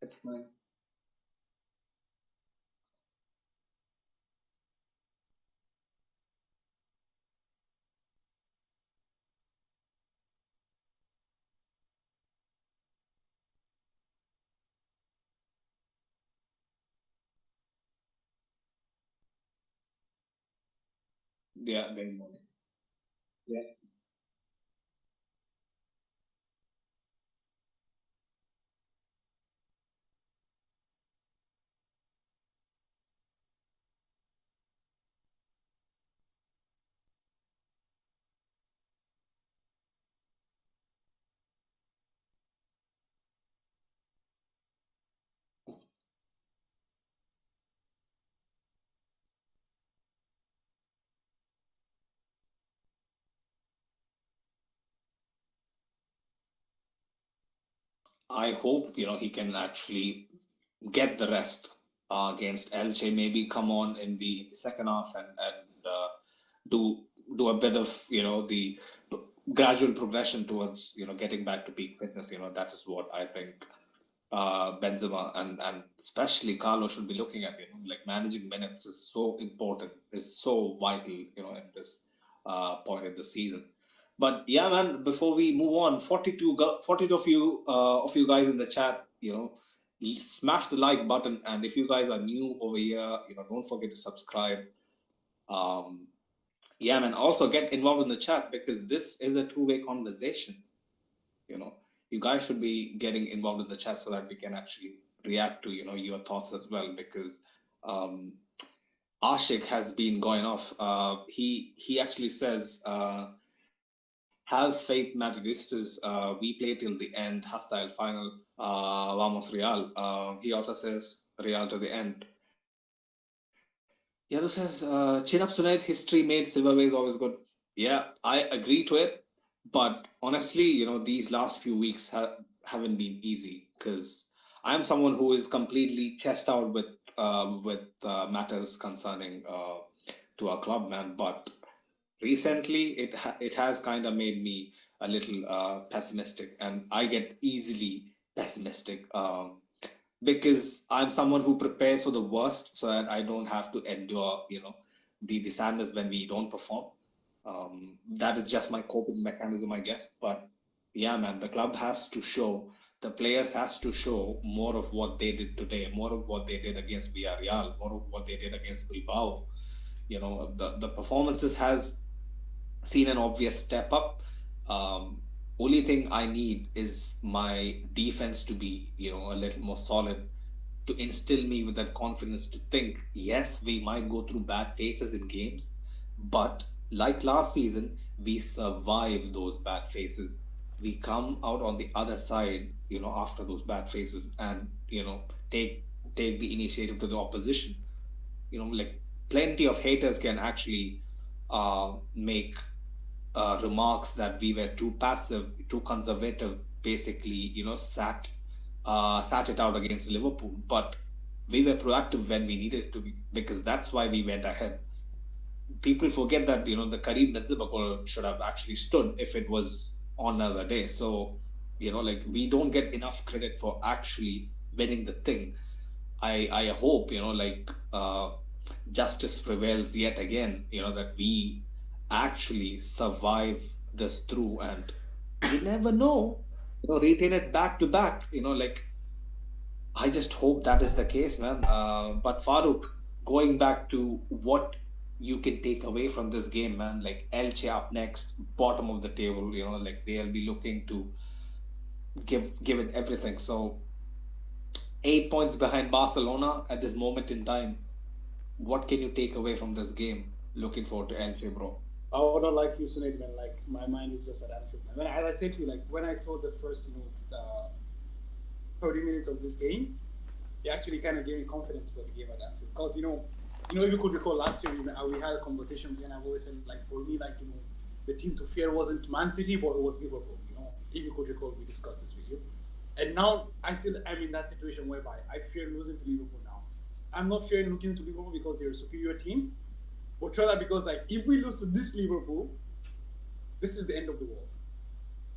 It's fine. Yeah, very much. Yeah. I hope he can actually get the rest against Elche. Maybe come on in the second half and do do a bit of the gradual progression towards getting back to peak fitness. That is what I think Benzema and especially Carlo should be looking at. Like managing minutes is so important, is so vital. In this point in the season. But yeah, man. Before we move on, 42 of you guys in the chat. Smash the like button, and if you guys are new over here, don't forget to subscribe. Um, yeah, man. Also get involved in the chat because this is a two-way conversation. You know, you guys should be getting involved in the chat so that we can actually react to your thoughts as well. Because um, Ashik has been going off. He actually says, "Have faith, Madridistas. We play till the end. Hostile final. Vamos Real." He also says Real to the end. Yadu says, chin up Sunayt, history made silverware is always good. Yeah, I agree to it. But honestly, these last few weeks haven't been easy because I'm someone who is completely chest out with matters concerning to our club, man. But recently, it has kind of made me a little pessimistic, and I get easily pessimistic. Because I'm someone who prepares for the worst so that I don't have to endure, the sadness when we don't perform. That is just my coping mechanism, I guess. But yeah, man, the club has to show, the players has to show more of what they did today, more of what they did against Villarreal, more of what they did against Bilbao. The performances has seen an obvious step up. Um, Only thing I need is my defense to be, a little more solid to instill me with that confidence to think, yes, we might go through bad phases in games, but like last season, we survive those bad phases. We come out on the other side, after those bad phases and, take take the initiative to the opposition. Like plenty of haters can actually make remarks that we were too passive, too conservative, basically, sat it out against Liverpool. But we were proactive when we needed to be, because that's why we went ahead. People forget that, the Karim Benzema goal should have actually stood if it was on another day. So, like we don't get enough credit for actually winning the thing. I hope, justice prevails yet again, that we actually survive this through, and you never know, retain it back to back, like I just hope that is the case, man. But Farooq, going back to what you can take away from this game, man, like Elche up next, bottom of the table, like they'll be looking to give it everything. So 8 points behind Barcelona at this moment in time. What can you take away from this game? Looking forward to Elche, bro. I would not like you, Sunil, man. Like my mind is just at Anfield, man. As I said to you, like when I saw the first, 30 minutes of this game, it actually kind of gave me confidence for the game at Anfield. Because if you could recall last year, we had a conversation, and I've always said, like for me, like the team to fear wasn't Man City, but it was Liverpool. If you could recall, we discussed this with you. And now I'm in that situation whereby I fear losing to Liverpool now. I'm not fearing losing to Liverpool because they're a superior team, but rather because like if we lose to this Liverpool, this is the end of the world.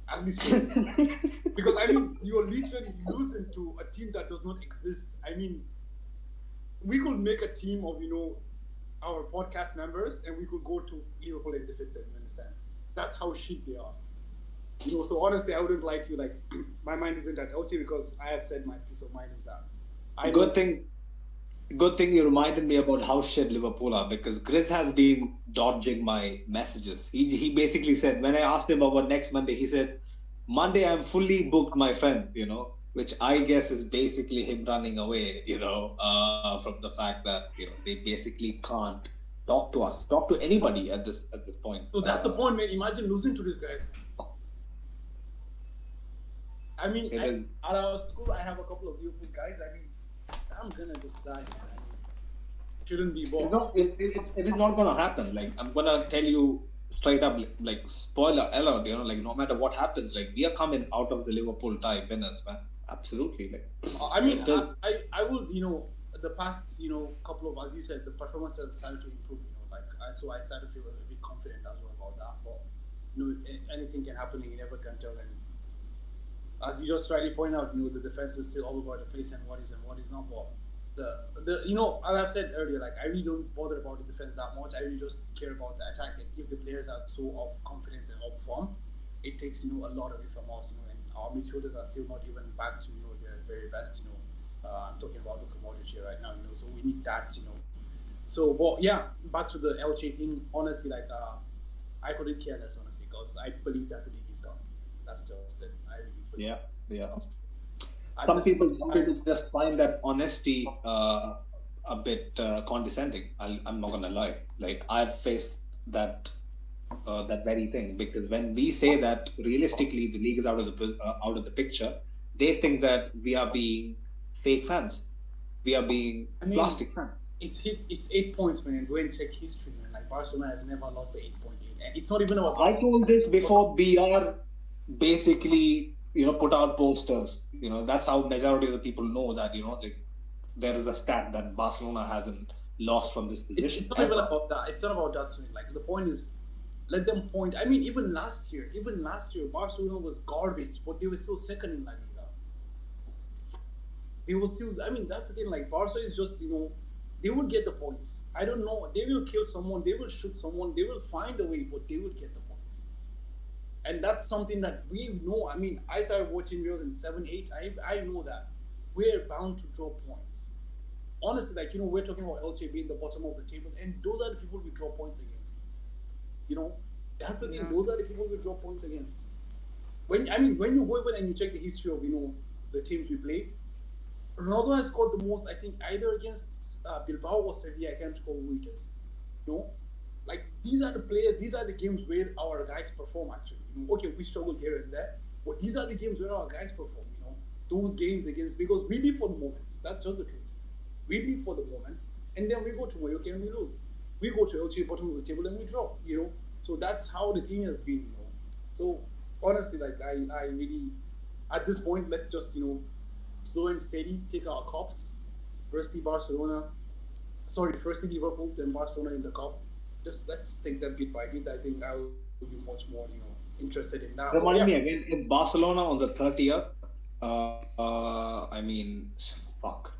At least for me. Because you're literally losing to a team that does not exist. We could make a team of our podcast members and we could go to Liverpool and defeat them. You understand? That's how shit they are. So honestly, I wouldn't lie to you. Like my mind isn't at Elche because I have said my peace of mind is that. Good thing you reminded me about how shit Liverpool are, because Grizz has been dodging my messages. He basically said, when I asked him about next Monday, he said, Monday I'm fully booked, my friend, which I guess is basically him running away, from the fact that, they basically can't talk to us, talk to anybody at this point. So that's the point, man. Imagine losing to these guys. At our school, I have a couple of Liverpool guys. I'm gonna just die. Shouldn't be born. It is not gonna happen. Like I'm gonna tell you straight up, like spoiler alert. Like no matter what happens, like we are coming out of the Liverpool tie winners, man. Absolutely. Like I would the past couple of, as you said, the performance has started to improve. So I started to feel a bit confident as well about that. But anything can happen, and you never can tell. And as you just rightly point out, the defense is still all over the place, and what is not. But as I've said earlier, like I really don't bother about the defense that much. I really just care about the attack. And if the players are so off confidence and off form, it takes a lot away from us. And our midfielders are still not even back to their very best. I'm talking about the commodity here right now. So we need that. So, but yeah, back to the Elche thing. Honestly, like I couldn't care less, honestly, because I believe that the league is done. That's just it. I really believe. Yeah. Some people just find that honesty a bit condescending. I'm not gonna lie. Like I've faced that very thing, because when we say that realistically the league is out of the picture, they think that we are being fake fans. We are being plastic fans. It's 8 points, man. And go and check history, man. Like Barcelona has never lost the 8 point lead, and it's not even about. I told this before BR basically, put out posters. That's how majority of the people know that, like, there is a stat that Barcelona hasn't lost from this position. It's not even about that. It's not about that, Sunil. Like the point is, let them point. I mean, even last year, Barcelona was garbage, but they were still second in La Liga. They were still. I mean, that's the thing. Like Barca is just, they will get the points. I don't know. They will kill someone. They will shoot someone. They will find a way, but they will get the points. And that's something that we know. I mean, I started watching Real in 7, 8. I know that we're bound to draw points. Honestly, like, we're talking about Elche being the bottom of the table, and those are the people we draw points against. That's the thing. Yeah. Those are the people we draw points against. When you go over and you check the history of, the teams we play, Ronaldo has scored the most, I think, either against Bilbao or Sevilla. I can't recall who it is. Like, these are the players, these are the games where our guys perform, actually. Okay, we struggle here and there, but these are the games where our guys perform, those games against, because we live for the moments. That's just the truth. We live for the moments, and then we go to Mallorca and we lose. We go to Elche, bottom of the table, and we drop, So that's how the thing has been, So, honestly, like, I really, at this point, let's just, slow and steady, take our cups. Firstly Liverpool, then Barcelona in the cup. Just let's take that bit by bit. I think I will be much more, interested in that. Remind me again, if Barcelona on the 30th,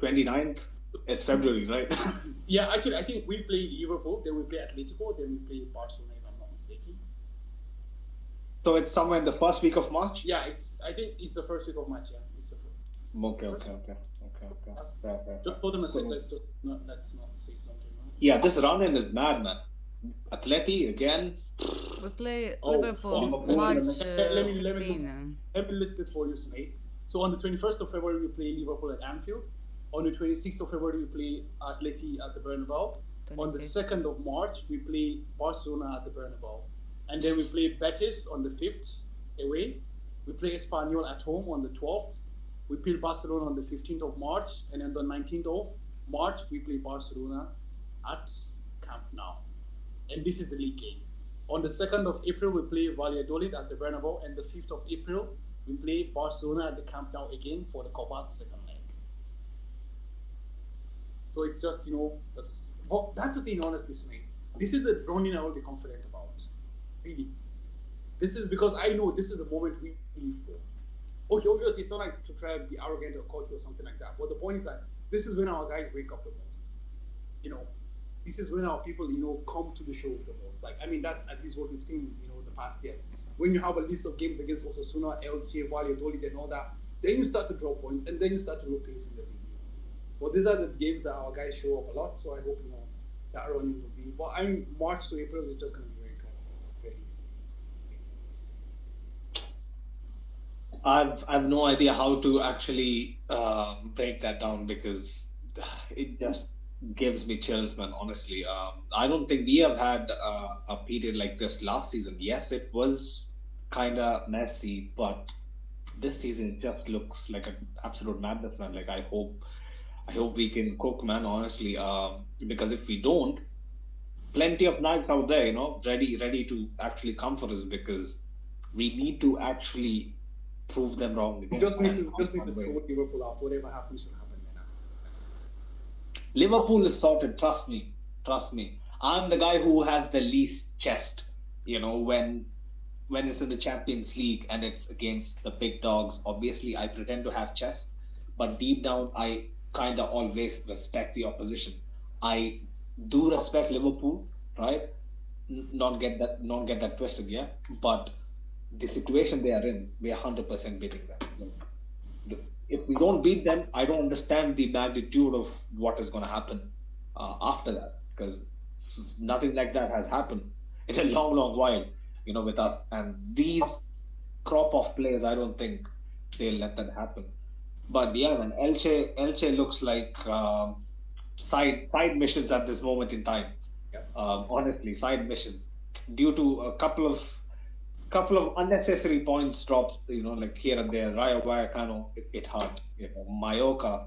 29th, it's February, right? Yeah, actually, I think we play Liverpool, then we play Atletico, then we play Barcelona, if I'm not mistaken. So it's somewhere in the first week of March? Yeah, I think it's the first week of March, yeah. It's the first. Okay. Fair. Just hold on a sec, let's not say something. Yeah, this run-in is mad, man. Atleti again. We play Oh, Liverpool fuck. March Let me 15. Let me list it for you, Snake. So on the 21st of February, we play Liverpool at Anfield. On the 26th of February, we play Atleti at the Bernabeu. On the 2nd of March, we play Barcelona at the Bernabeu. And then we play Betis on the 5th away. We play Espanyol at home on the 12th. We play Barcelona on the 15th of March. And then the 19th of March, we play Barcelona at Camp Nou. And this is the league game. On the 2nd of April, we play Valladolid at the Bernabeu. And the 5th of April, we play Barcelona at the Camp Nou again for the Copa's second leg. So it's just, that's the thing, honestly, Sunil. This is the running I will be confident about. Really. This is because I know this is the moment we live for. Okay, obviously, it's not like to try to be arrogant or cocky or something like that. But the point is that this is when our guys wake up the most. This is when our people, come to the show the most. Like, I mean, that's at least what we've seen, the past years. When you have a list of games against Osasuna, Elche, Valladolid, and all that, then you start to draw points, and then you start to draw pace in the league. But these are the games that our guys show up a lot, so I hope, that running will be. But I mean, March to April is just going to be very tough. I've no idea how to actually break that down because it just gives me chills, man. Honestly, I don't think we have had a period like this last season. Yes, it was kind of messy, but this season just looks like an absolute madness, man. Like I hope we can cook, man. Honestly, because if we don't, plenty of nights out there, ready to actually come for us because we need to actually prove them wrong. You just need to throw Liverpool out. Whatever happens will happen, man. Liverpool is sorted. Trust me. I'm the guy who has the least chest. When it's in the Champions League and it's against the big dogs. Obviously, I pretend to have chest, but deep down, I kind of always respect the opposition. I do respect Liverpool, right? Not get that twisted, yeah. But the situation they are in, we are 100% beating them. If we don't beat them, I don't understand the magnitude of what is going to happen after that, because nothing like that has happened in a long, long while, with us. And these crop of players, I don't think they'll let that happen. But yeah, man, Elche looks like side missions at this moment in time. Yep. Honestly, side missions due to a couple of unnecessary points drops. Like here and there. Rayo Vallecano, it hurt. Mallorca,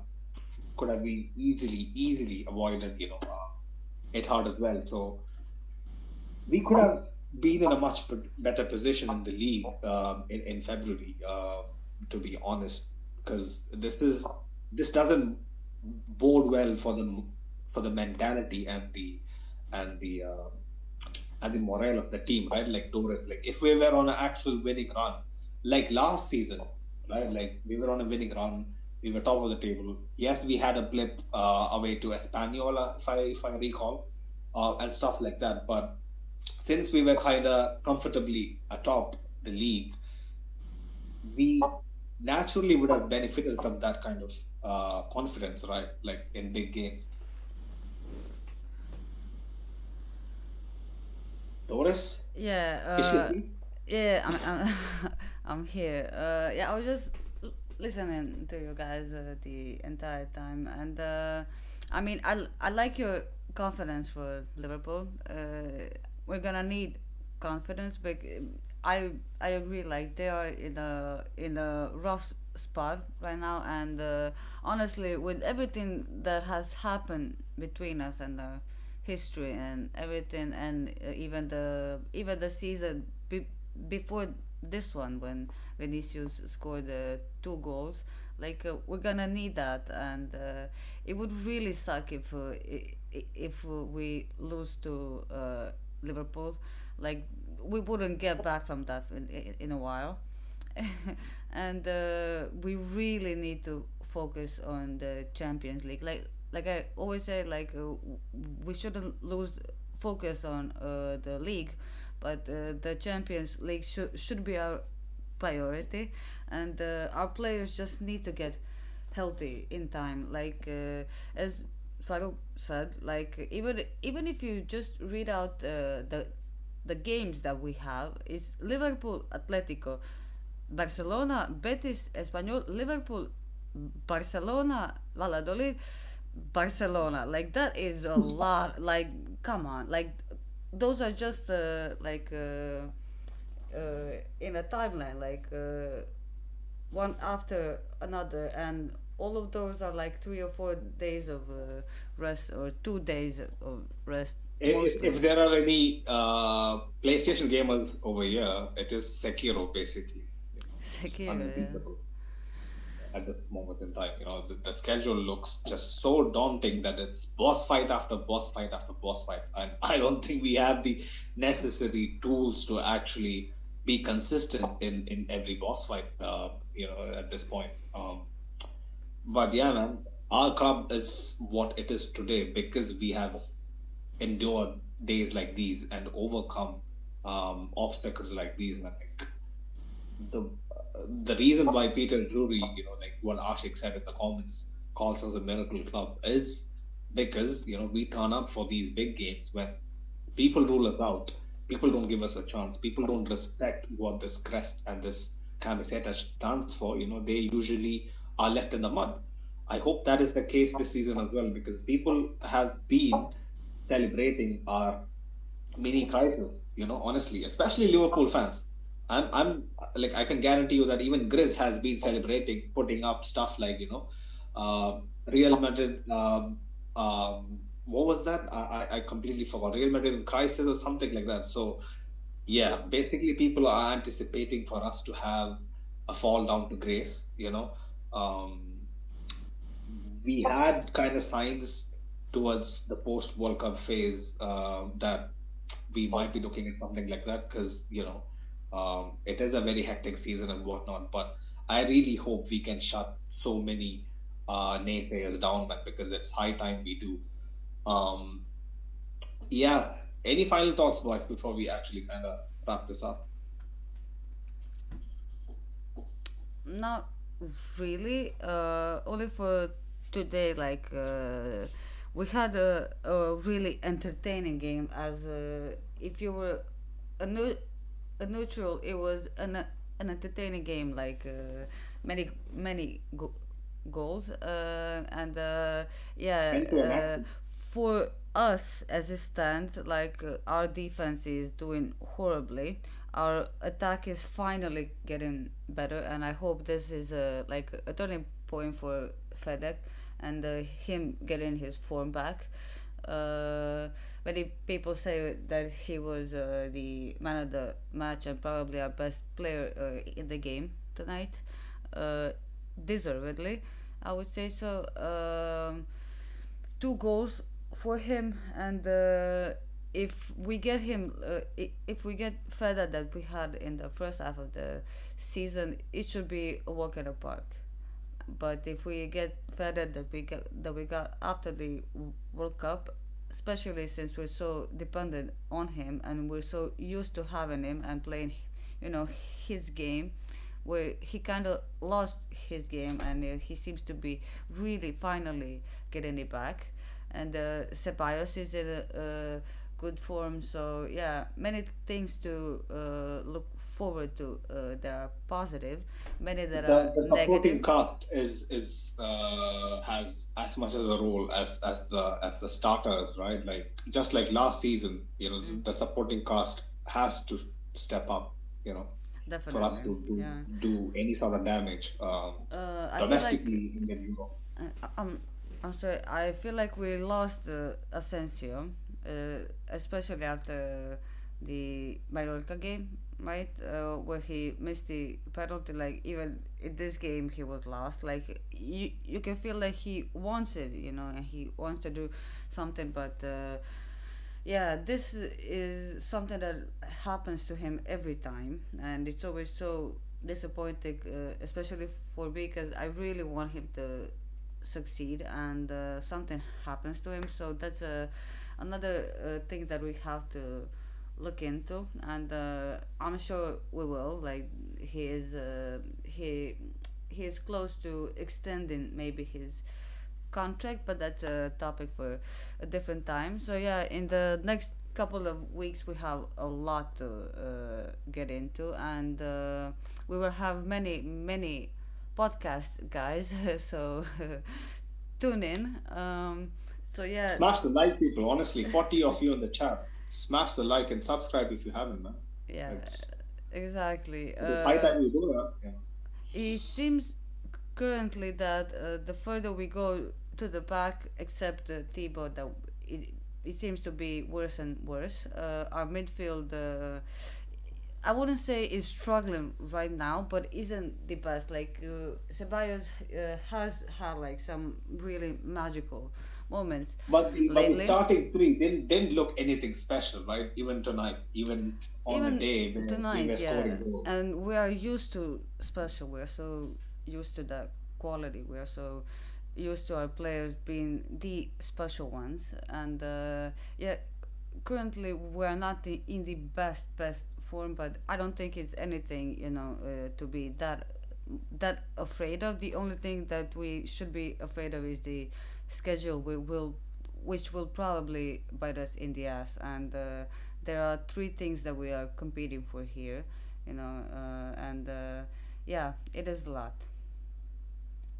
could have been easily avoided. It hard as well. So we could have been in a much better position in the league in February, to be honest, because this doesn't bode well for the mentality and the uh, and the morale of the team, right? Like Torres, like if we were on an actual winning run, like last season, right? Like we were on a winning run, we were top of the table. Yes, we had a blip away to Espanola, if I recall, and stuff like that. But since we were kind of comfortably atop the league, we naturally would have benefited from that kind of confidence, right? Like in big games. Torres, Yeah, is she okay? yeah, I'm here. Yeah, I was just listening to you guys the entire time, and I mean, I like your confidence for Liverpool. We're gonna need confidence, but I agree. Like they are in a rough spot right now, and honestly, with everything that has happened between us and history and everything, and even the season before this one when Vinicius scored two goals. Like we're gonna need that, and it would really suck if we lose to Liverpool. Like we wouldn't get back from that in a while. And we really need to focus on the Champions League. Like I always say, like we shouldn't lose focus on the league, but the Champions League should be our priority, and our players just need to get healthy in time. Like as Farouk said, like even if you just read out the games that we have, is Liverpool, Atletico, Barcelona, Betis, Espanyol, Liverpool, Barcelona, Valladolid, Barcelona. Like that is a lot. Like come on, like those are just in a timeline, like one after another, and all of those are like 3 or 4 days of rest, or 2 days of rest If mostly. there are any PlayStation gamers over here, it is Sekiro basically. It's Secure, yeah. unbeatable at this moment in time. The schedule looks just so daunting that it's boss fight after boss fight after boss fight, and I don't think we have the necessary tools to actually be consistent in every boss fight. At this point. But yeah, man, our club is what it is today because we have endured days like these and overcome obstacles like these, man. Like the the reason why Peter Drury, like what Ashik said in the comments, calls us a miracle club is because we turn up for these big games when people rule us out. People don't give us a chance. People don't respect what this crest and this camiseta stands for. They usually are left in the mud. I hope that is the case this season as well because people have been celebrating our mini crisis, honestly, especially Liverpool fans. I'm like, I can guarantee you that even Grizz has been celebrating, putting up stuff like, Real Madrid. What was that? I completely forgot. Real Madrid in crisis or something like that. So, yeah, basically, people are anticipating for us to have a fall down to grace, Um, we had kind of signs towards the post World Cup phase that we might be looking at something like that because it is a very hectic season and whatnot. But I really hope we can shut so many naysayers down, man, because it's high time we do. Um, yeah. Any final thoughts, boys, before we actually kind of wrap this up? Not really. Only for today. Like we had a really entertaining game. As if you were a, a neutral, it was an entertaining game. Like many goals. And yeah. Thank you, Matt. For us as it stands, like our defense is doing horribly. Our attack is finally getting better, and I hope this is a turning point for FedEx, and him getting his form back. Uh, Many people say that he was the man of the match and probably our best player in the game tonight. Uh, Deservedly, I would say so. 2 goals for him, and if we get him, if we get further that we had in the first half of the season, it should be a walk in the park. But if we get further that we got after the World Cup, especially since we're so dependent on him and we're so used to having him and playing, his game, where he kind of lost his game and he seems to be really finally getting it back. And Ceballos is in a good form, so yeah, many things to look forward to that are positive, many that are The supporting negative. cast is has as much as a role as the starters, right? Like just like last season, the supporting cast has to step up, for us Definitely, to yeah. do any sort of damage I feel like domestically in Europe. uh, I'm I'm sorry. I feel like we lost Asensio, especially after the Mallorca game, right? Where he missed the penalty. Like even in this game, he was lost. Like you can feel like he wants it, and he wants to do something. But yeah, this is something that happens to him every time, and it's always so disappointing, especially for me because I really want him to succeed, and something happens to him. So that's another thing that we have to look into, and I'm sure we will. Like he is close to extending maybe his contract, but that's a topic for a different time. So yeah, in the next couple of weeks we have a lot to get into, and we will have many podcasts, guys. So tune in. So yeah, Smash the like, people. Honestly, 40 of you in the chat. Smash the like and subscribe if you haven't, man. yeah, It's exactly. it's high time you do that. Yeah. It seems currently that the further we go to the back, except Thibaut, that it, it seems to be worse and worse. Our midfield, I wouldn't say is struggling right now, but isn't the best. Like Ceballos has had like some really magical moments But the lately. starting three didn't look anything special, right? Even tonight, even on a Even day where we were tonight, yeah, scoring goals. and we are used to special. We're so used to that quality. We're so used to our players being the special ones, and yeah, currently we're not in the best form, but I don't think it's anything to be that afraid of. The only thing that we should be afraid of is the schedule which will probably bite us in the ass. And there are three things that we are competing for here, and yeah, it is a lot.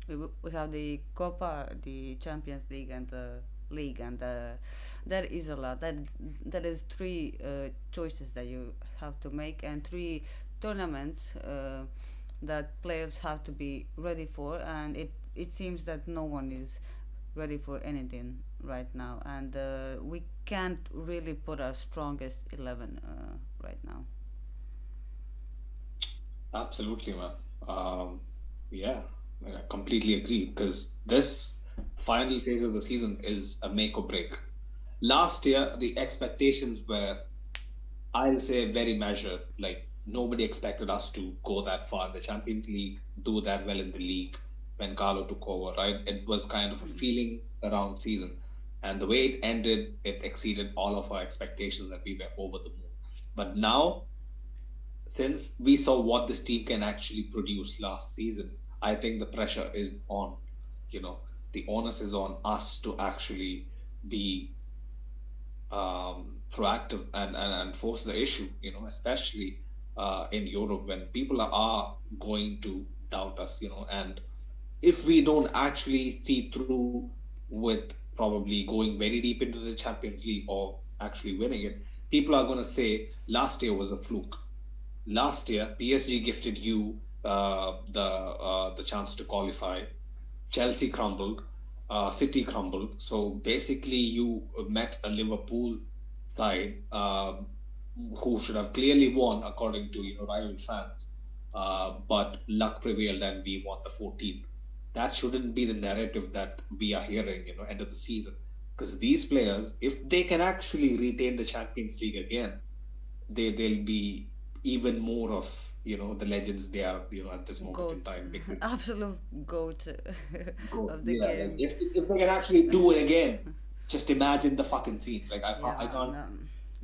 We have the Copa, the Champions League, and the league, and that is a lot. That is three choices that you have to make, and three tournaments that players have to be ready for, and it seems that no one is ready for anything right now, and we can't really put our strongest 11 right now. Absolutely, man. Yeah, I completely agree because this final phase of the season is a make or break. Last year, the expectations were, I'll say, very measured. Like nobody expected us to go that far in the Champions League, do that well in the league when Carlo took over, right? It was kind of a feeling around season. And the way it ended, it exceeded all of our expectations and we were over the moon. But now, since we saw what this team can actually produce last season, I think the pressure is on. You know, the onus is on us to actually be proactive and force the issue, especially in Europe when people are going to doubt us, and if we don't actually see through with probably going very deep into the Champions League or actually winning it, people are going to say last year was a fluke. Last year, PSG gifted you the chance to qualify. Chelsea crumbled. City crumbled. So basically, you met a Liverpool side who should have clearly won, according to rival fans. But luck prevailed, and we won the 14th. That shouldn't be the narrative that we are hearing, end of the season. Because these players, if they can actually retain the Champions League again, they'll be even more of the legends they are at this moment in Goat. time. Because Absolute goat go. of the Yeah, like game. if they can actually do it again, just imagine the fucking scenes. Like I Yeah, can't. no.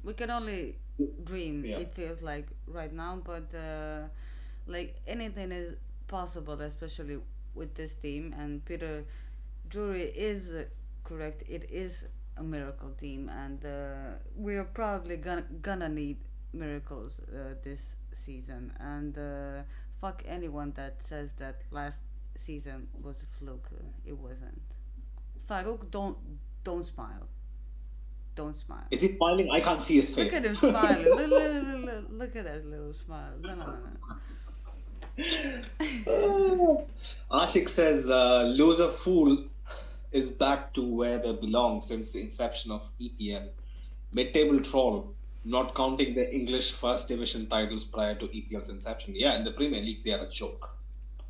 We can only dream, Yeah, it feels like right now, but like anything is possible, especially with this team. And Peter Drury is correct, it is a miracle team, and we're probably gonna need miracles this season. And fuck anyone that says that last season was a fluke. It wasn't. Farouk, don't smile. Don't smile. is he smiling? I can't see his Look at face. him smiling. Look at that little smile. No, no, no, no. Ashik says, "Loser fool is back to where they belong since the inception of EPL. Mid-table troll, not counting the English First Division titles prior to EPL's inception. Yeah, in the Premier League, they are a joke.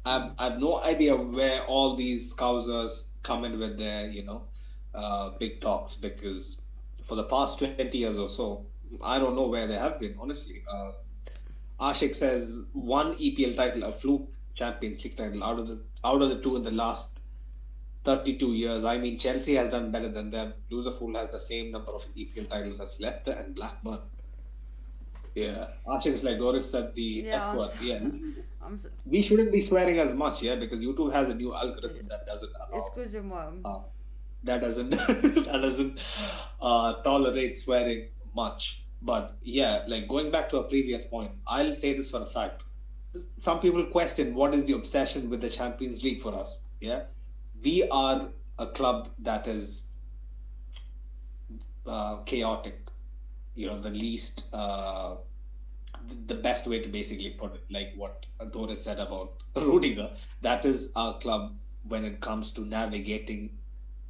I've no idea where all these scousers come in with their big talks, because for the past 20 years or so, I don't know where they have been, honestly. Ashik says one EPL title, a fluke Champions League title out of the two in the last 32 years. I mean, Chelsea has done better than them. Liverpool has the same number of EPL titles as Leicester and Blackburn. Yeah, Ashik is like Doris said the Yeah, F word. Yeah, I'm s- we shouldn't be swearing as much, yeah, because YouTube has a new algorithm that doesn't allow excusez-moi. that doesn't that doesn't tolerate swearing much. But yeah, like going back to a previous point, I'll say this for a fact. Some people question what is the obsession with the Champions League for us. Yeah, we are a club that is chaotic. The least the best way to basically put it, like what Doris said about Rudiger, that is our club when it comes to navigating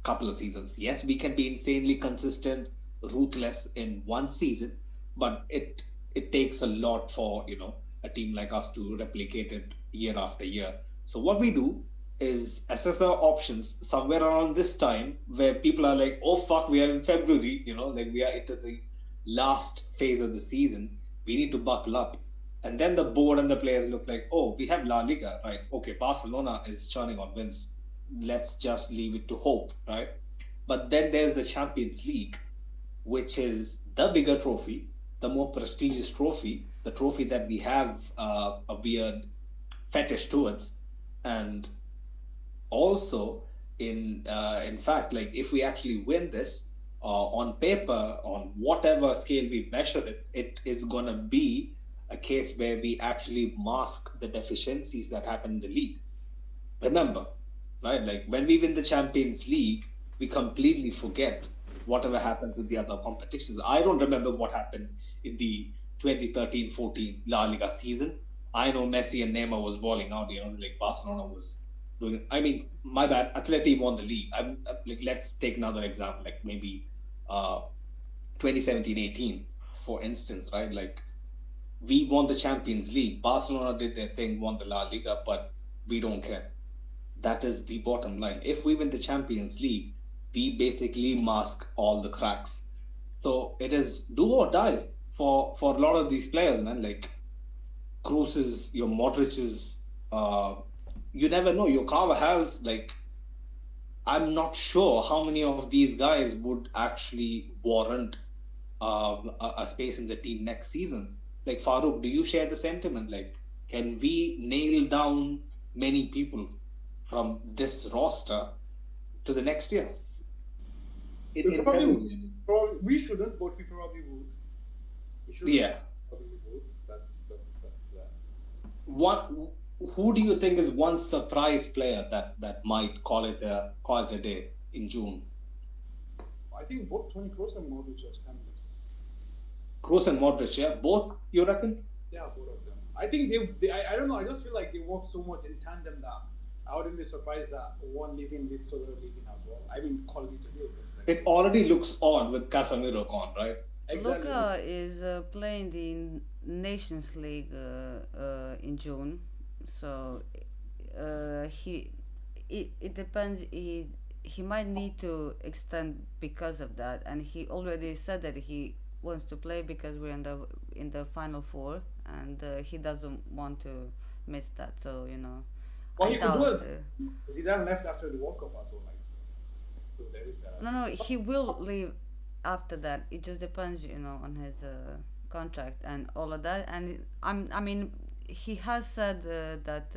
couple of seasons. Yes, we can be insanely consistent, ruthless in one season, but it takes a lot for a team like us to replicate it year after year. So what we do is assess our options somewhere around this time where people are like, oh fuck, we are in February, like we are into the last phase of the season. We need to buckle up. And then the board and the players look like, oh, we have La Liga, right? Okay, Barcelona is churning on wins. Let's just leave it to hope, right? But then there's the Champions League, which is the bigger trophy, the more prestigious trophy, the trophy that we have a weird fetish towards. And also, in fact, like if we actually win this on paper, on whatever scale we measure it, it is gonna be a case where we actually mask the deficiencies that happen in the league. Remember, right? Like when we win the Champions League, we completely forget whatever happened with the other competitions. I don't remember what happened in the 2013-14 La Liga season. I know Messi and Neymar was balling out, like Barcelona was doing. I mean, my bad. Atleti won the league. Like, let's take another example, like maybe 2017-18, for instance, right? Like we won the Champions League. Barcelona did their thing, won the La Liga, but we don't care. That is the bottom line. If we win the Champions League, we basically mask all the cracks. So it is do or die for a lot of these players, man. Like Kroos's, your Modric's, you never know. Your Carvajal's, like I'm not sure how many of these guys would actually warrant a space in the team next season. Like Farouk, do you share the sentiment? Like, can we nail down many people from this roster to the next year? We In probably, February. probably we shouldn't, but we probably would. We should. Yeah. Probably would. That's that. What? Who do you think is one surprise player that might call it a day in June? I think both Toni Kroos and Modric are candidates. Kroos and Modric, yeah, both. You reckon? Yeah, both of them. I think I don't know. I just feel like they work so much in tandem that I wouldn't be surprised that one leaving leads to the other leaving as well. I mean, quality to deal with. Like, It already looks odd with Casemiro gone, right? exactly. Luka is playing the Nations League in June, so it depends. He might need to extend because of that, and he already said that he wants to play because we're in the final four, and he doesn't want to miss that. So What I he could do doubt. is Zidane left after the World Cup as well. Like, so there is that. No, he will leave after that. It just depends, on his contract and all of that. And I mean, he has said that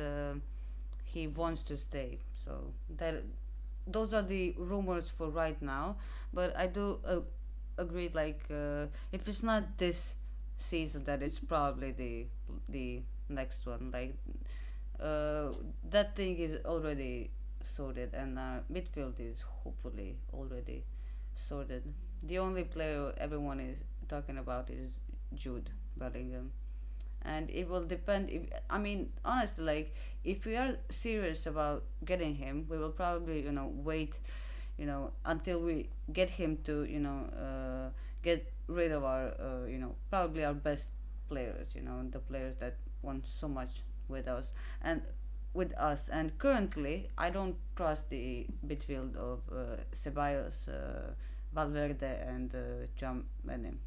he wants to stay. So that those are the rumors for right now. But I do agree. Like, if it's not this season, that it's probably the next one. Like, that thing is already sorted, and midfield is hopefully already sorted. The only player everyone is talking about is Jude Bellingham, and it will depend. If I mean honestly, like if we are serious about getting him, we will probably wait, until we get him to get rid of our probably our best players. The players that want so much with us and and currently I don't trust the midfield of Ceballos, Valverde, and John Benim.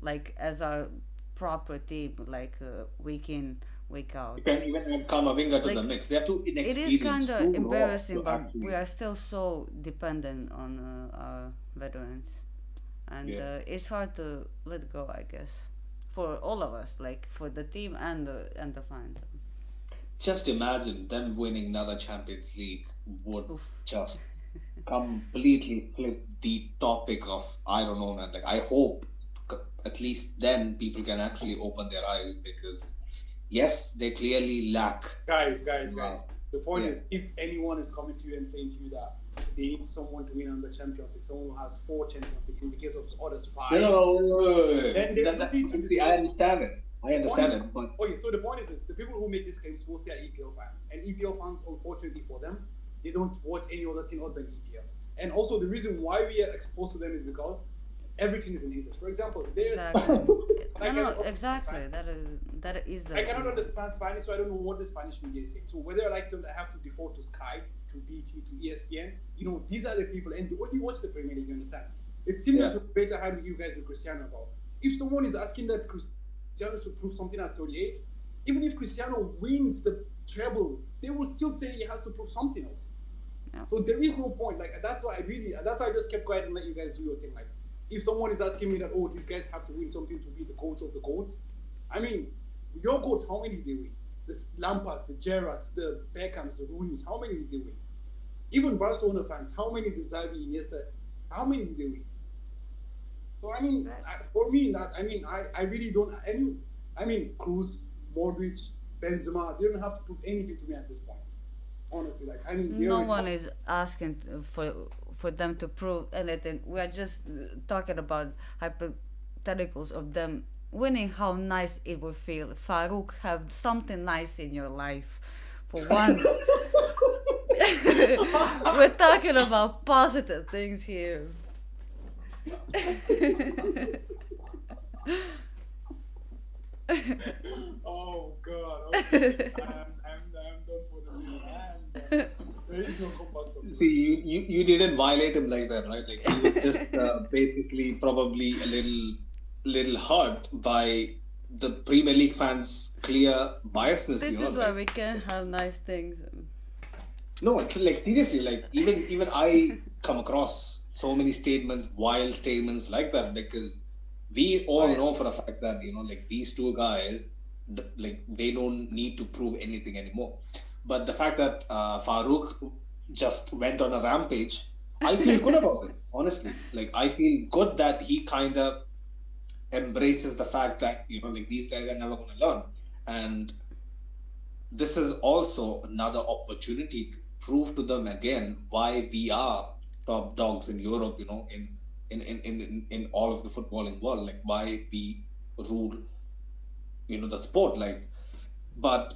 Like as our proper team, like week in, week out. You can even add Kamavinga to the Like mix. They're too it is kind inexperienced, of too raw embarrassing, to but we actually. are still so dependent on our veterans, and Yeah. it's hard to let go, I guess, for all of us, like for the team and the fans. Just imagine them winning another Champions League would Oof. just completely flip the topic of, I don't know, man. Like I hope at least then people can actually open their eyes because yes, they clearly lack. Guys. Uh, The point yeah. is, if anyone is coming to you and saying to you that they need someone to win on the Champions League, someone who has 4 Champions League, in the case of others 5, No, then there's no need to see, I discuss. understand it. I understand it, but Okay, so the point is this: the people who make these claims mostly are EPL fans, and EPL fans, unfortunately for them, they don't watch any other thing other than EPL. And also, the reason why we are exposed to them is because everything is in English. For example, there's Exactly. like No, exactly. That is the. I cannot understand Spanish, so I don't know what the Spanish media is saying. So whether I like them, I have to default to Sky, to BT, to ESPN. These are the people, and they only watch the Premier League. You understand? It's similar to the debate I had with you guys with Cristiano about. If someone is asking that Cristiano should prove something at 38, even if Cristiano wins the treble, they will still say he has to prove something else. Yeah. So there is no point. Like that's why I just kept quiet and let you guys do your thing. Like if someone is asking me that, oh, these guys have to win something to be the goats of the goats, I mean, your goats, how many did they win? The Lampards, the Gerrards, the Beckhams, the Rooneys, how many did they win? Even Barcelona fans, how many did Xavi, Iniesta, how many did they win? So I mean, for me, I really don't. I mean, Cruz, Modric, Benzema, they don't have to prove anything to me at this point. Honestly, like I mean, No one is asking for them to prove anything. We are just talking about hypotheticals of them winning. How nice it would feel. Farouk, have something nice in your life for once. We're talking about positive things here. Oh God! Okay. I'm done for the day. There is no comeback from see, you didn't violate him like that, right? Like he was just basically probably a little hurt by the Premier League fans' clear biasness. This is why we can have nice things. No, it's like seriously, like even I come across so many statements, wild statements like that because we all know for a fact that like these two guys, like they don't need to prove anything anymore. But the fact that Farouk just went on a rampage, I feel good about it. Honestly, like I feel good that he kind of embraces the fact that like these guys are never going to learn, and this is also another opportunity to prove to them again why we are top dogs in Europe, in all of the footballing world, like why we rule, the sport. Like But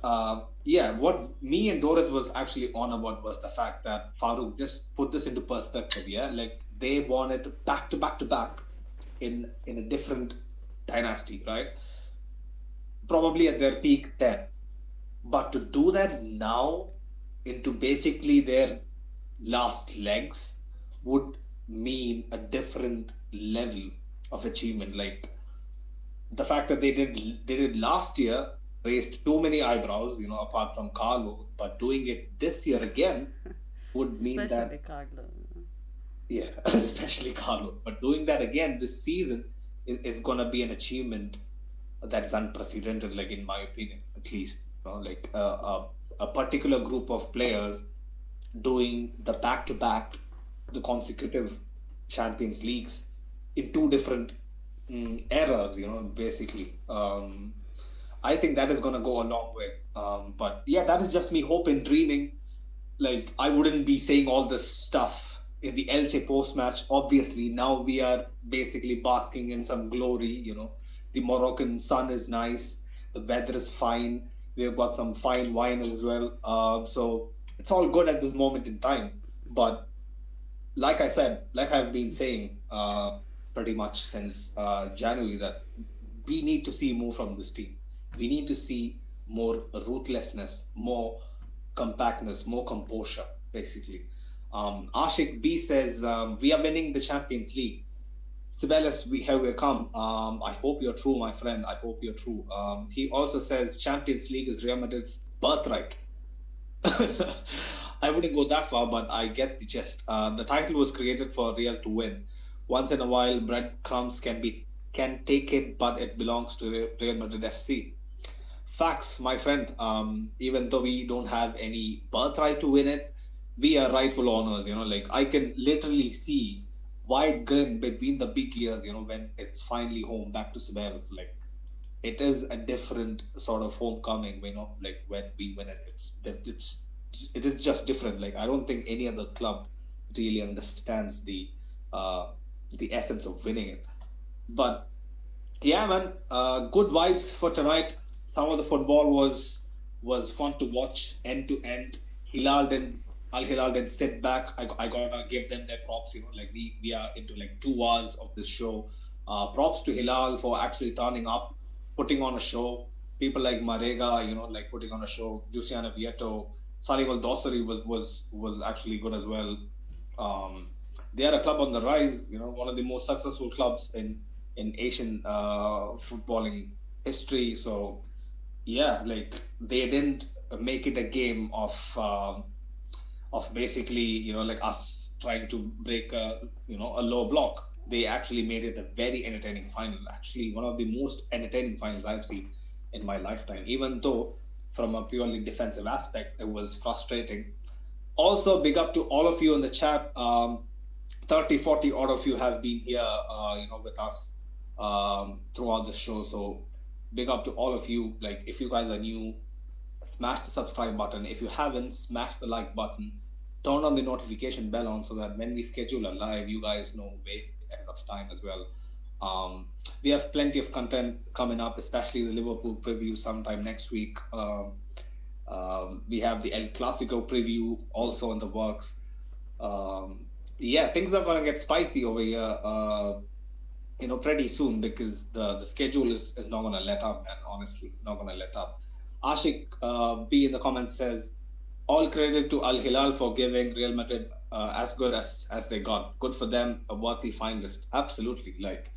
yeah, what me and Doris was actually on about was the fact that Farouk just put this into perspective. Yeah, like they won it back to back to back in a different dynasty, right? Probably at their peak then. But to do that now into basically their last legs would mean a different level of achievement. Like the fact that they did last year raised too many eyebrows, apart from Carlos, but doing it this year again would mean Especially that, Carlo. yeah, especially Carlos, but doing that again this season is gonna be an achievement that's unprecedented, like in my opinion, at least. Like a particular group of players doing the back-to-back, the consecutive Champions Leagues in two different eras, basically. I think that is going to go a long way. But yeah, that is just me hoping, dreaming. Like, I wouldn't be saying all this stuff in the Elche post-match. Obviously, now we are basically basking in some glory. The Moroccan sun is nice. The weather is fine. We've got some fine wine as well. So it's all good at this moment in time. But like I said, like I've been saying pretty much since January, that we need to see more from this team. We need to see more ruthlessness, more compactness, more composure, basically. Ashik B says, we are winning the Champions League. Ceballos, here we come. I hope you're true, my friend. I hope you're true. He also says Champions League is Real Madrid's birthright. I wouldn't go that far, but I get the gist. The title was created for Real to win. Once in a while, breadcrumbs can take it, but it belongs to Real Madrid FC. Facts, my friend. Even though we don't have any birthright to win it, we are rightful owners. Like I can literally see wide grin between the big ears. When it's finally home back to Ceballos. Like it is a different sort of homecoming. Like when we win it, it is just different. Like I don't think any other club really understands the essence of winning it. But yeah, man, good vibes for tonight. Some of the football was fun to watch end to end. Al-Hilal didn't sit back. I gotta give them their props. Like we are into like 2 hours of this show. Props to Hilal for actually turning up, putting on a show. People like Marega, like putting on a show. Luciano Vieto, Salim Al Dosari was actually good as well. They are a club on the rise. One of the most successful clubs in Asian footballing history. So yeah, like they didn't make it a game of basically like us trying to break a low block. They actually made it a very entertaining final. Actually, one of the most entertaining finals I've seen in my lifetime. Even though from a purely defensive aspect, it was frustrating. Also, big up to all of you in the chat. 30, 40 odd of you have been here, with us throughout the show. So big up to all of you. Like, if you guys are new, smash the subscribe button. If you haven't, smash the like button. Turn on the notification bell on so that when we schedule a live, you guys know way ahead of time as well. We have plenty of content coming up, especially the Liverpool preview sometime next week. We have the El Clasico preview also in the works. Yeah, things are going to get spicy over here, pretty soon, because the schedule is not going to let up, and honestly, not going to let up. Ashik B in the comments says, all credit to Al-Hilal for giving Real Madrid as good as they got. Good for them, a worthy finalist. Absolutely. Like,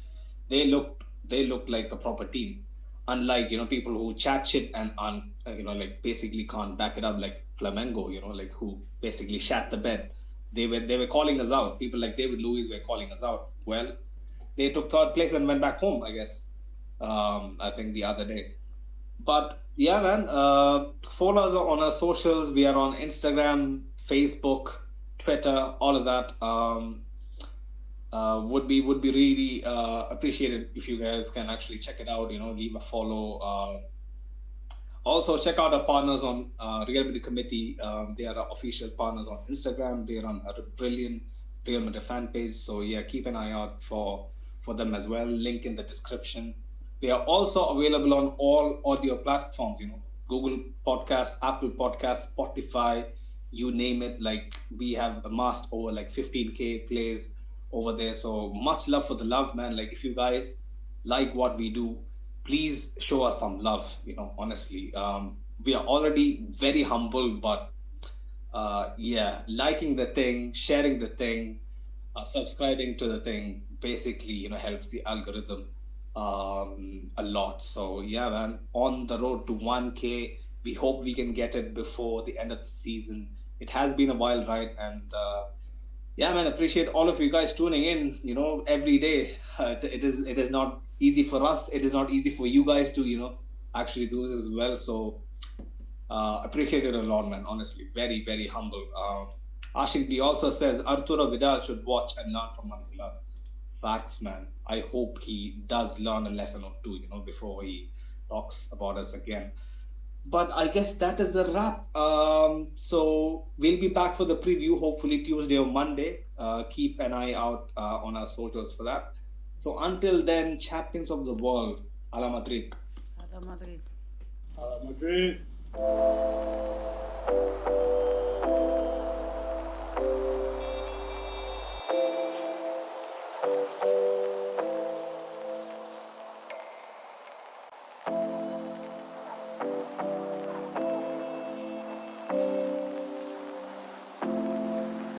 they looked like a proper team. Unlike, people who chat shit and like basically can't back it up, like Flamengo, like who basically shat the bed. They were calling us out. People like David Luiz were calling us out. Well, they took third place and went back home, I guess. I think the other day. But yeah, man, follow us on our socials. We are on Instagram, Facebook, Twitter, all of that. Would be really appreciated if you guys can actually check it out. Leave a follow. Also, check out our partners on Real Madrid Committee. They are our official partners on Instagram. They run a brilliant Real Madrid fan page. So yeah, keep an eye out for them as well. Link in the description. We are also available on all audio platforms. Google Podcasts, Apple Podcasts, Spotify, you name it. Like we have amassed over like 15K plays over there. So much love for the love, man. Like if you guys like what we do, please show us some love. Honestly, we are already very humble, but yeah, liking the thing, sharing the thing, subscribing to the thing basically helps the algorithm a lot. So yeah, man, on the road to 1K. We hope we can get it before the end of the season. It has been a wild ride, and yeah, man, appreciate all of you guys tuning in every day. It is not easy for us, it is not easy for you guys to actually do this as well. So appreciate it a lot, man. Honestly, very, very humble. Ashik B also says Arturo Vidal should watch and learn from Al-Hilal. Facts, man. I hope he does learn a lesson or two, before he talks about us again. But I guess that is the wrap. So we'll be back for the preview, hopefully Tuesday or Monday. Keep an eye out on our socials for that. So until then, champions of the world, Ala Madrid. Madrid. Madrid.